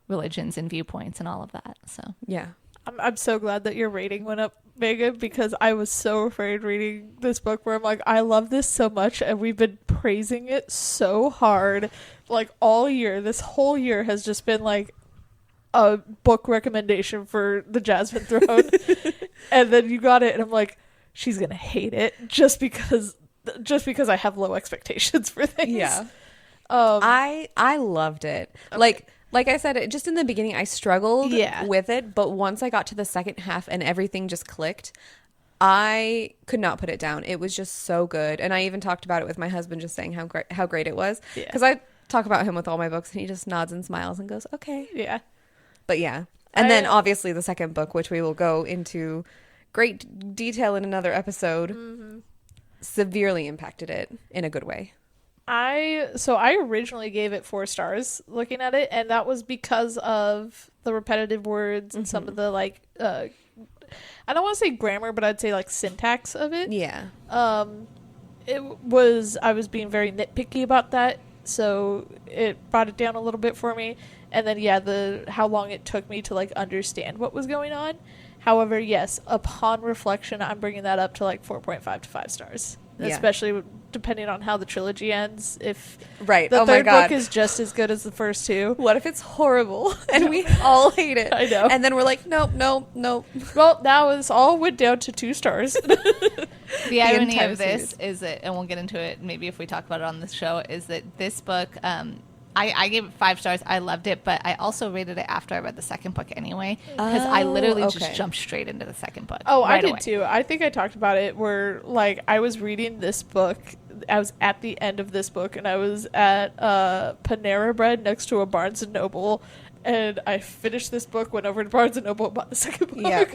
religions and viewpoints and all of that. So yeah, I'm so glad that your rating went up, Megan, because I was so afraid reading this book where I'm like, I love this so much and we've been praising it so hard, like, all year. This whole year has just been like a book recommendation for the Jasmine Throne. And then you got it and I'm like, she's gonna hate it just because I have low expectations for things. Yeah. I loved it. Okay. Like I said, just in the beginning, I struggled with it. But once I got to the second half and everything just clicked, I could not put it down. It was just so good. And I even talked about it with my husband, just saying how great it was. Because I talk about him with all my books and he just nods and smiles and goes, okay. Yeah. But yeah. And then obviously the second book, which we will go into great detail in another episode, severely impacted it in a good way. I originally gave it 4 stars looking at it, and that was because of the repetitive words and some of the, like, I don't want to say grammar, but I'd say, like, syntax of it. Yeah. I was being very nitpicky about that, so it brought it down a little bit for me. And then, how long it took me to, like, understand what was going on. However, yes, upon reflection, I'm bringing that up to, like, 4.5 to 5 stars. Especially depending on how the trilogy ends. If the third book is just as good as the first 2. What if it's horrible and we all hate it? I know. And then we're like, nope. Well, now it's all went down to 2 stars. The irony of this is that, and we'll get into it maybe if we talk about it on the show, is that this book, I gave it 5 stars. I loved it, but I also rated it after I read the second book anyway, because I literally just jumped straight into the second book. Oh, I did too. I think I talked about it where, like, I was reading this book. I was at the end of this book, and I was at Panera Bread next to a Barnes & Noble, and I finished this book, went over to Barnes and Noble and bought the second book. Yeah.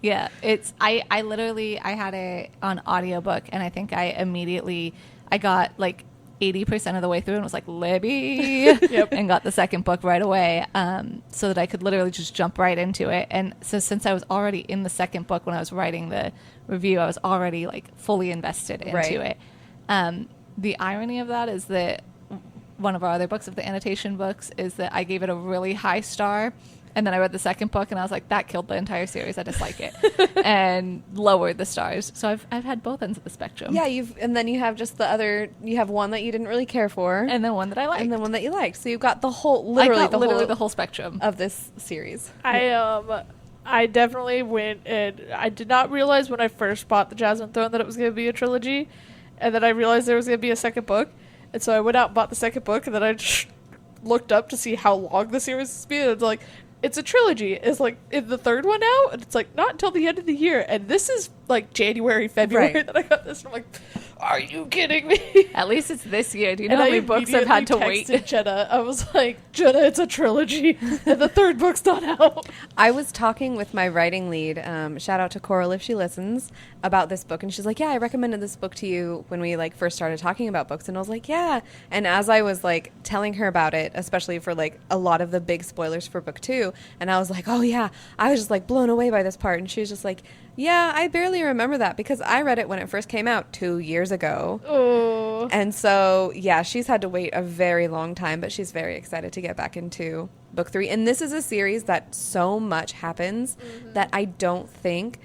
Yeah, it's I literally I had it on audiobook, and I think I got like 80% of the way through and was like, Libby, and got the second book right away, so that I could literally just jump right into it. And so since I was already in the second book when I was writing the review, I was already like fully invested into it. The irony of that is that one of our other books, of the annotation books, is that I gave it a really high star. And then I read the second book, and I was like, that killed the entire series. I dislike it. And lowered the stars. So I've had both ends of the spectrum. Yeah, and then you have just the other, you have one that you didn't really care for. And then one that I liked. And then one that you liked. So you've got the whole, literally the whole spectrum of this series. I definitely went, and I did not realize when I first bought the Jasmine Throne that it was going to be a trilogy. And then I realized there was going to be a second book. And so I went out and bought the second book, and then I just looked up to see how long the series was being. It's like, it's a trilogy. It's like, is the third one out? And it's like, not until the end of the year. And this is like January, February that I got this. And I'm like, are you kidding me? At least it's this year. Do you know how many books I've had to wait? Jenna. I was like, Jenna, it's a trilogy. And the third book's not out. I was talking with my writing lead, shout out to Coral if she listens, about this book. And she's like, yeah, I recommended this book to you when we like first started talking about books. And I was like, yeah. And as I was like telling her about it, especially for like a lot of the big spoilers for book 2, and I was like, oh yeah, I was just like blown away by this part. And she was just like, yeah, I barely remember that because I read it when it first came out 2 years ago. Oh. And so, yeah, she's had to wait a very long time, but she's very excited to get back into book 3. And this is a series that so much happens that I don't think,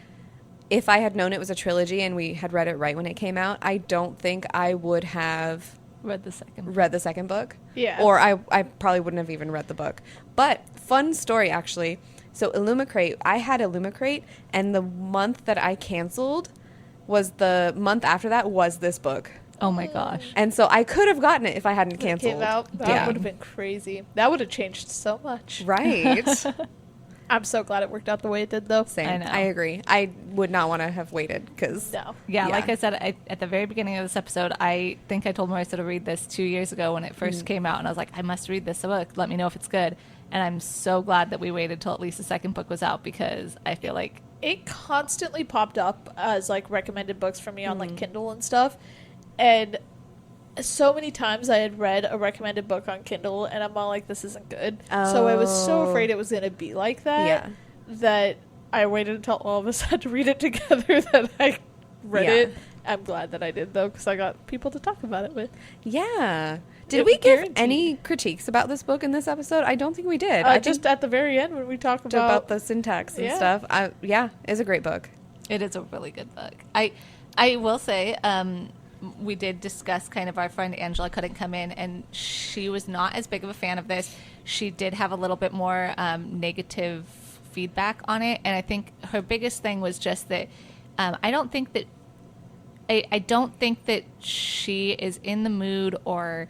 if I had known it was a trilogy and we had read it right when it came out, I don't think I would have read the second book. Yeah. Or I probably wouldn't have even read the book. But fun story, actually. So Illumicrate, I had Illumicrate, and the month that I canceled was the month after that was this book. Oh my gosh. And so I could have gotten it if I hadn't canceled. Came out, that would have been crazy. That would have changed so much. Right. I'm so glad it worked out the way it did, though. Same. I know. I agree. I would not want to have waited because... No. Yeah, like I said at the very beginning of this episode, I think I told Marissa to read this 2 years ago when it first came out, and I was like, I must read this book. Let me know if it's good. And I'm so glad that we waited till at least the second book was out, because I feel like... It constantly popped up as, like, recommended books for me on, like, Kindle and stuff. And so many times I had read a recommended book on Kindle, and I'm all like, this isn't good. So I was so afraid it was going to be like that, that I waited until all of us had to read it together that I read it. I'm glad that I did, though, because I got people to talk about it with. Yeah. Did we give any critiques about this book in this episode? I don't think we did. Just at the very end when we talk about the syntax and stuff. It's a great book. It is a really good book. I will say, we did discuss kind of, our friend Angela couldn't come in, and she was not as big of a fan of this. She did have a little bit more negative feedback on it, and I think her biggest thing was just that I don't think that she is in the mood or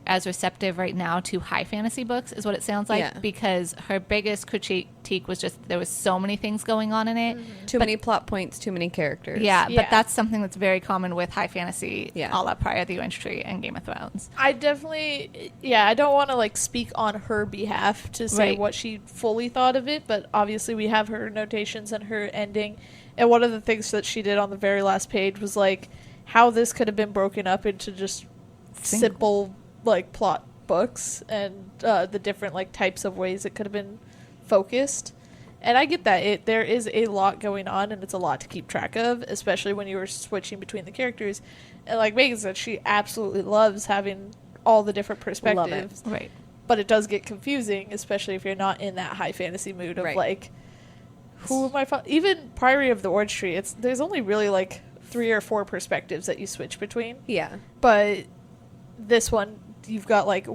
as receptive right now to high fantasy books, is what it sounds like, because her biggest critique was just there was so many things going on in it. Too many plot points, too many characters. Yeah, but that's something that's very common with high fantasy, a la Prior the Orange Tree and Game of Thrones. I definitely, I don't want to like speak on her behalf to say what she fully thought of it, but obviously we have her notations and her ending. And one of the things that she did on the very last page was like how this could have been broken up into just simple like plot books, and the different like types of ways it could have been focused. And I get that there is a lot going on, and it's a lot to keep track of, especially when you were switching between the characters. And like Megan said, she absolutely loves having all the different perspectives. Love it. Right. But it does get confusing, especially if you're not in that high fantasy mood of like, who am I? Even Priory of the Orange Tree, there's only really like 3 or 4 perspectives that you switch between. Yeah. But this one, you've got like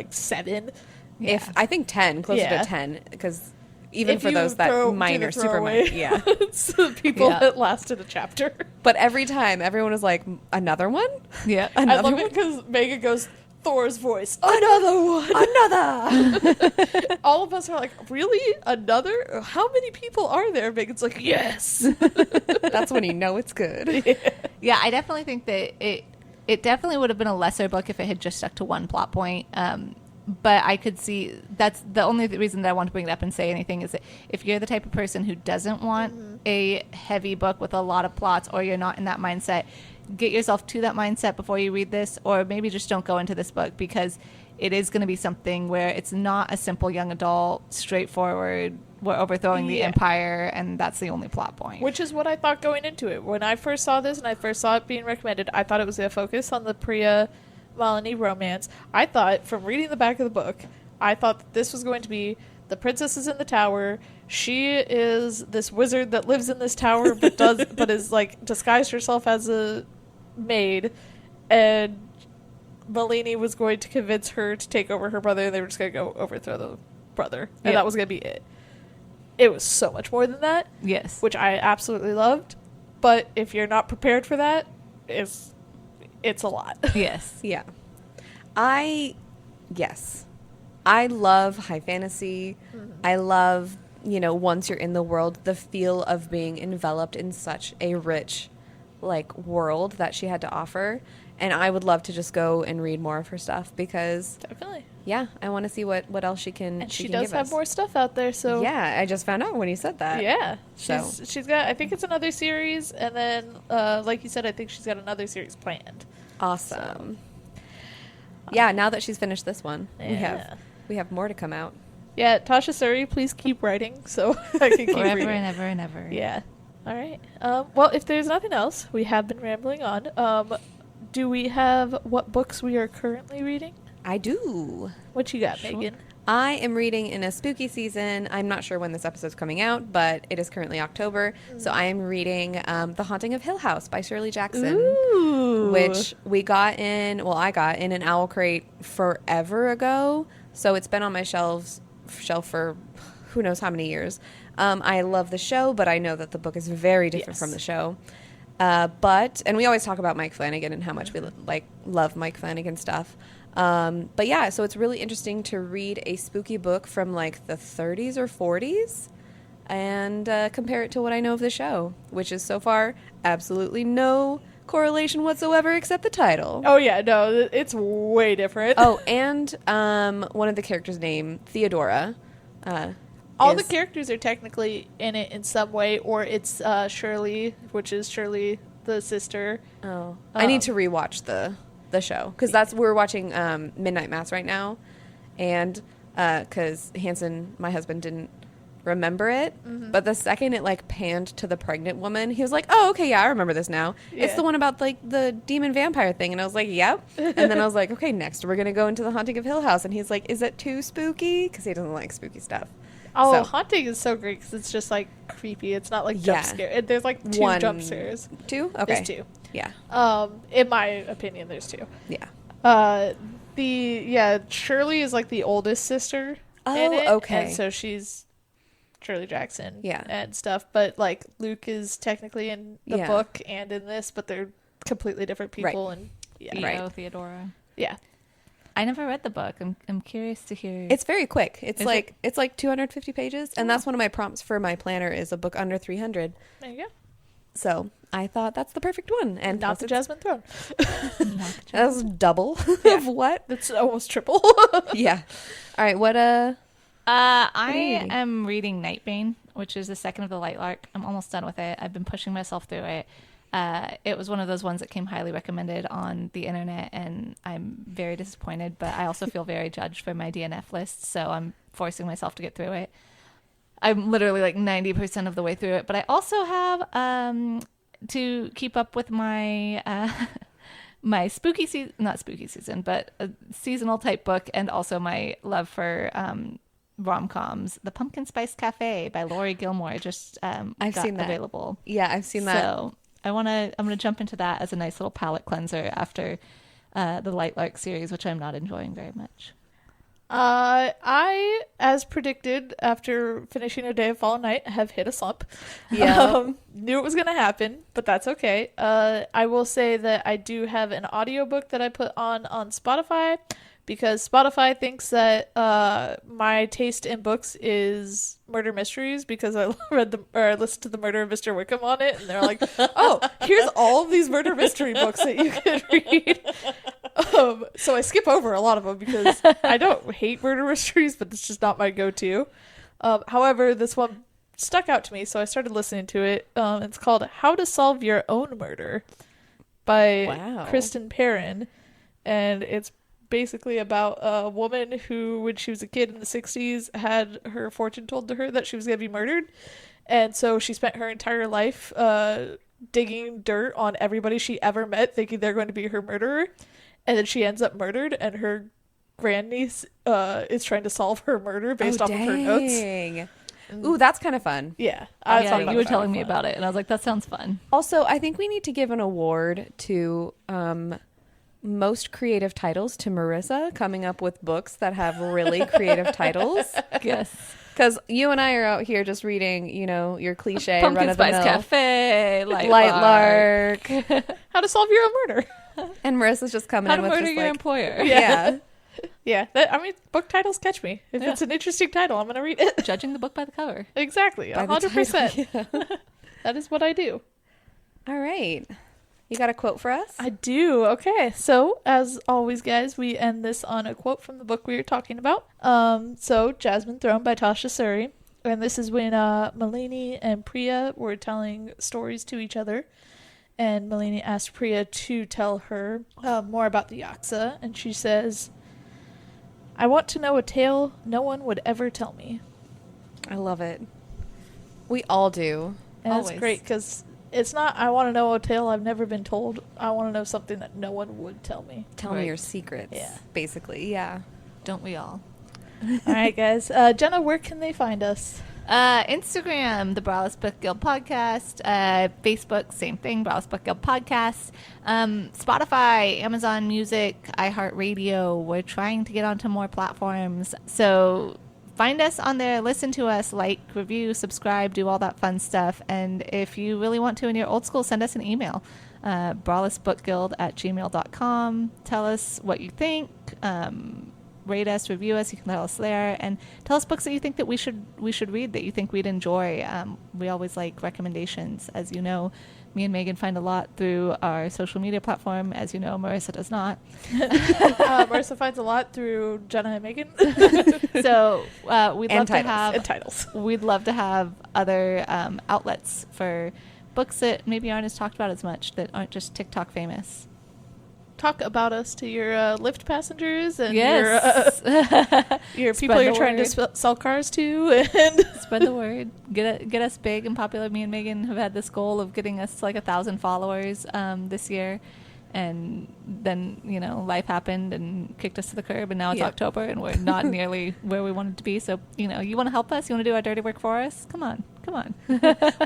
7? Yeah. If I think 10, closer to 10, because even for those that minor, super minor, it's the people that lasted a chapter. But every time, everyone was like, another one? Yeah. I love it because Megan goes, Thor's voice, another one, another. All of us are like, really, another? How many people are there? Megan's like, yes. That's when you know it's good. Yeah, I definitely think that it definitely would have been a lesser book if it had just stuck to one plot point. But I could see that's the only reason that I want to bring it up and say anything is that if you're the type of person who doesn't want a heavy book with a lot of plots, or you're not in that mindset, get yourself to that mindset before you read this, or maybe just don't go into this book, because it is going to be something where it's not a simple young adult, straightforward, we're overthrowing the empire, and that's the only plot point. Which is what I thought going into it. When I first saw this and I first saw it being recommended, I thought it was going to focus on the Priya Malini romance. I thought, from reading the back of the book, I thought that this was going to be the princess is in the tower. She is this wizard that lives in this tower, but is like disguised herself as a maid, and Malini was going to convince her to take over her brother, and they were just going to go overthrow the brother, and that was going to be it. It was so much more than that. Yes. Which I absolutely loved. But if you're not prepared for that, it's a lot. Yes. Yeah. I love high fantasy. I love, once you're in the world, the feel of being enveloped in such a rich, world that she had to offer. And I would love to just go and read more of her stuff, because Definitely. yeah, I want to see what else she can. And she can does give have us. more stuff out there, so Yeah, I just found out when you said that. yeah. So- She's got, I think it's another series, and then like you said, I think she's got another series planned. Awesome. Yeah, now that she's finished this one, Yeah. we have more to come out. Yeah, Tasha Suri, please keep writing so I can keep Forever reading. and ever and ever. Yeah. All right. Well, if there's nothing else, we have been rambling on. Do we have what books we are currently reading? I do. What you got, Sure. Megan? I am reading in a spooky season. I'm not sure when this episode's coming out, but it is currently October. So I am reading The Haunting of Hill House by Shirley Jackson. Ooh. Which I got in an owl crate forever ago. So it's been on my shelf for who knows how many years. I love the show, but I know that the book is very different from the show. And we always talk about Mike Flanagan and how much we love Mike Flanagan stuff. But yeah, so it's really interesting to read a spooky book from the 30s or 40s and compare it to what I know of the show, which is so far absolutely no correlation whatsoever except the title. Oh yeah, no, it's way different. Oh, and one of the characters' name, Theodora. All the characters are technically in it in some way, or it's Shirley, which is Shirley the sister. Oh, I need to rewatch the show, because we're watching Midnight Mass right now, and because Hanson, my husband, didn't remember it, but the second it panned to the pregnant woman, he was like, "Oh, okay, yeah, I remember this now. It's the one about the demon vampire thing," and I was like, "Yep." And then I was like, "Okay, next we're gonna go into The Haunting of Hill House," and he's like, "Is it too spooky?" Because he doesn't like spooky stuff. Oh, So- Haunting is so great because it's just creepy. It's not jump scare. There's two One- jump scares. Two? Okay. There's two. Yeah. In my opinion, there's two. Yeah. Shirley is the oldest sister. Oh, in it, okay. And so she's Shirley Jackson. Yeah. And stuff, but Luke is technically in the Yeah. book and in this, but they're completely different people. Right. And Theo, Right. Theodora. yeah. I never read the book. I'm curious to hear. It's very quick. It's Is it? it's 250 pages, and that's one of my prompts for my planner is a book under 300. There you go. So I thought that's the perfect one, and Not the plus Jasmine Throne. that's double Yeah. of what? That's almost triple. Yeah. All right. What I reading? am reading Nightbane, which is the second of the Lightlark. I'm almost done with it. I've been pushing myself through it. It was one of those ones that came highly recommended on the internet, and I'm very disappointed, but I also feel very judged for my DNF list, so I'm forcing myself to get through it. I'm literally 90% of the way through it, but I also have to keep up with my my spooky season, not spooky season, but a seasonal type book, and also my love for rom-coms. The Pumpkin Spice Cafe by Laurie Gilmore just I've got seen that. available. Yeah, I've seen that. So I'm gonna jump into that as a nice little palate cleanser after the Lightlark series, which I'm not enjoying very much. I, as predicted, after finishing A Day of Fallen Night, have hit a slump. Yeah. Knew it was going to happen, but that's okay. I will say that I do have an audiobook that I put on Spotify, because Spotify thinks that my taste in books is murder mysteries, because I listened to the Murder of Mr. Wickham on it, and they're like, "Oh, here's all of these murder mystery books that you can read." So I skip over a lot of them because I don't hate murder mysteries, but it's just not my go-to. However, this one stuck out to me, so I started listening to it. It's called How to Solve Your Own Murder by Kristen Perrin. And it's basically about a woman who, when she was a kid in the 60s, had her fortune told to her that she was going to be murdered. And so she spent her entire life digging dirt on everybody she ever met, thinking they're going to be her murderer. And then she ends up murdered, and her grandniece is trying to solve her murder based off of her notes. Ooh, that's kind of fun. Yeah. You were telling me about it, and I was like, that sounds fun. Also, I think we need to give an award to most creative titles to Marissa, coming up with books that have really creative titles. Yes. Because you and I are out here just reading, you know, your cliche Pumpkin Spice run-of-the-mill Cafe, Light Lark. How to Solve Your Own Murder. And Marissa's just coming How in to with Murder just Your like, Employer. yeah. Yeah. Book titles catch me. If it's an interesting title, I'm going to read it. Judging the book by the cover. Exactly. By the 100%. title, yeah. That is what I do. All right. You got a quote for us? I do. Okay. So, as always, guys, we end this on a quote from the book we were talking about. So, Jasmine Throne by Tasha Suri. And this is when Malini and Priya were telling stories to each other. And Malini asked Priya to tell her more about the Yaksa. And she says, I want to know a tale no one would ever tell me. I love it. We all do. And Always. it's great because it's not, I want to know a tale I've never been told. I want to know something that no one would tell me. Tell me your secrets. Yeah. Basically, yeah. Don't we all? All right, guys. Jenna, where can they find us? Instagram, the Braless Book Guild Podcast. Facebook, same thing, Braless Book Guild Podcast. Spotify, Amazon Music, iHeartRadio. We're trying to get onto more platforms. So find us on there, listen to us, like, review, subscribe, do all that fun stuff. And if you really want to and you're old school, send us an email. brawlessbookguild@gmail.com. Tell us what you think. Rate us, review us. You can tell us there, and tell us books that you think that we should read, that you think we'd enjoy. We always like recommendations. As you know, me and Megan find a lot through our social media platform. As you know, Marissa does not. Marissa finds a lot through Jenna and Megan. So we'd love And to have and titles. We'd love to have other outlets for books that maybe aren't as talked about as much, that aren't just TikTok famous. Talk about us to your Lyft passengers and Yes. your Spread people you're the trying word. to sell cars to. And Spread the word. Get us big and popular. Me and Megan have had this goal of getting us to like 1,000 followers this year. And then, life happened and kicked us to the curb. And now it's October and we're not nearly where we wanted to be. So, you want to help us? You want to do our dirty work for us? Come on.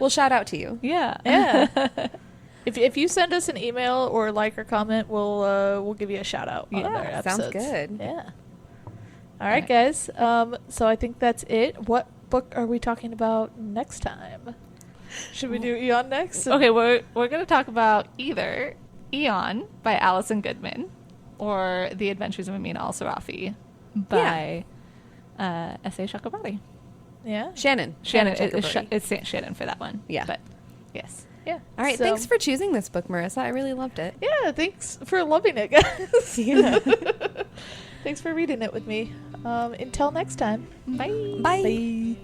We'll shout out to you. Yeah. yeah. If you send us an email or like or comment, we'll give you a shout out on our episodes. Sounds good. Yeah. All right, guys. So I think that's it. What book are we talking about next time? Should we do Eon next? Okay, we're going to talk about either Eon by Alison Goodman or The Adventures of Amina Al-Sarafi by S.A. Chakrabarti. Yeah. Shannon. It's Shannon for that one. Yeah. But yes. Yeah. All right. So- Thanks for choosing this book, Marissa. I really loved it. Yeah, thanks for loving it, guys. Yeah. Thanks for reading it with me. Until next time. Bye. Bye. Bye.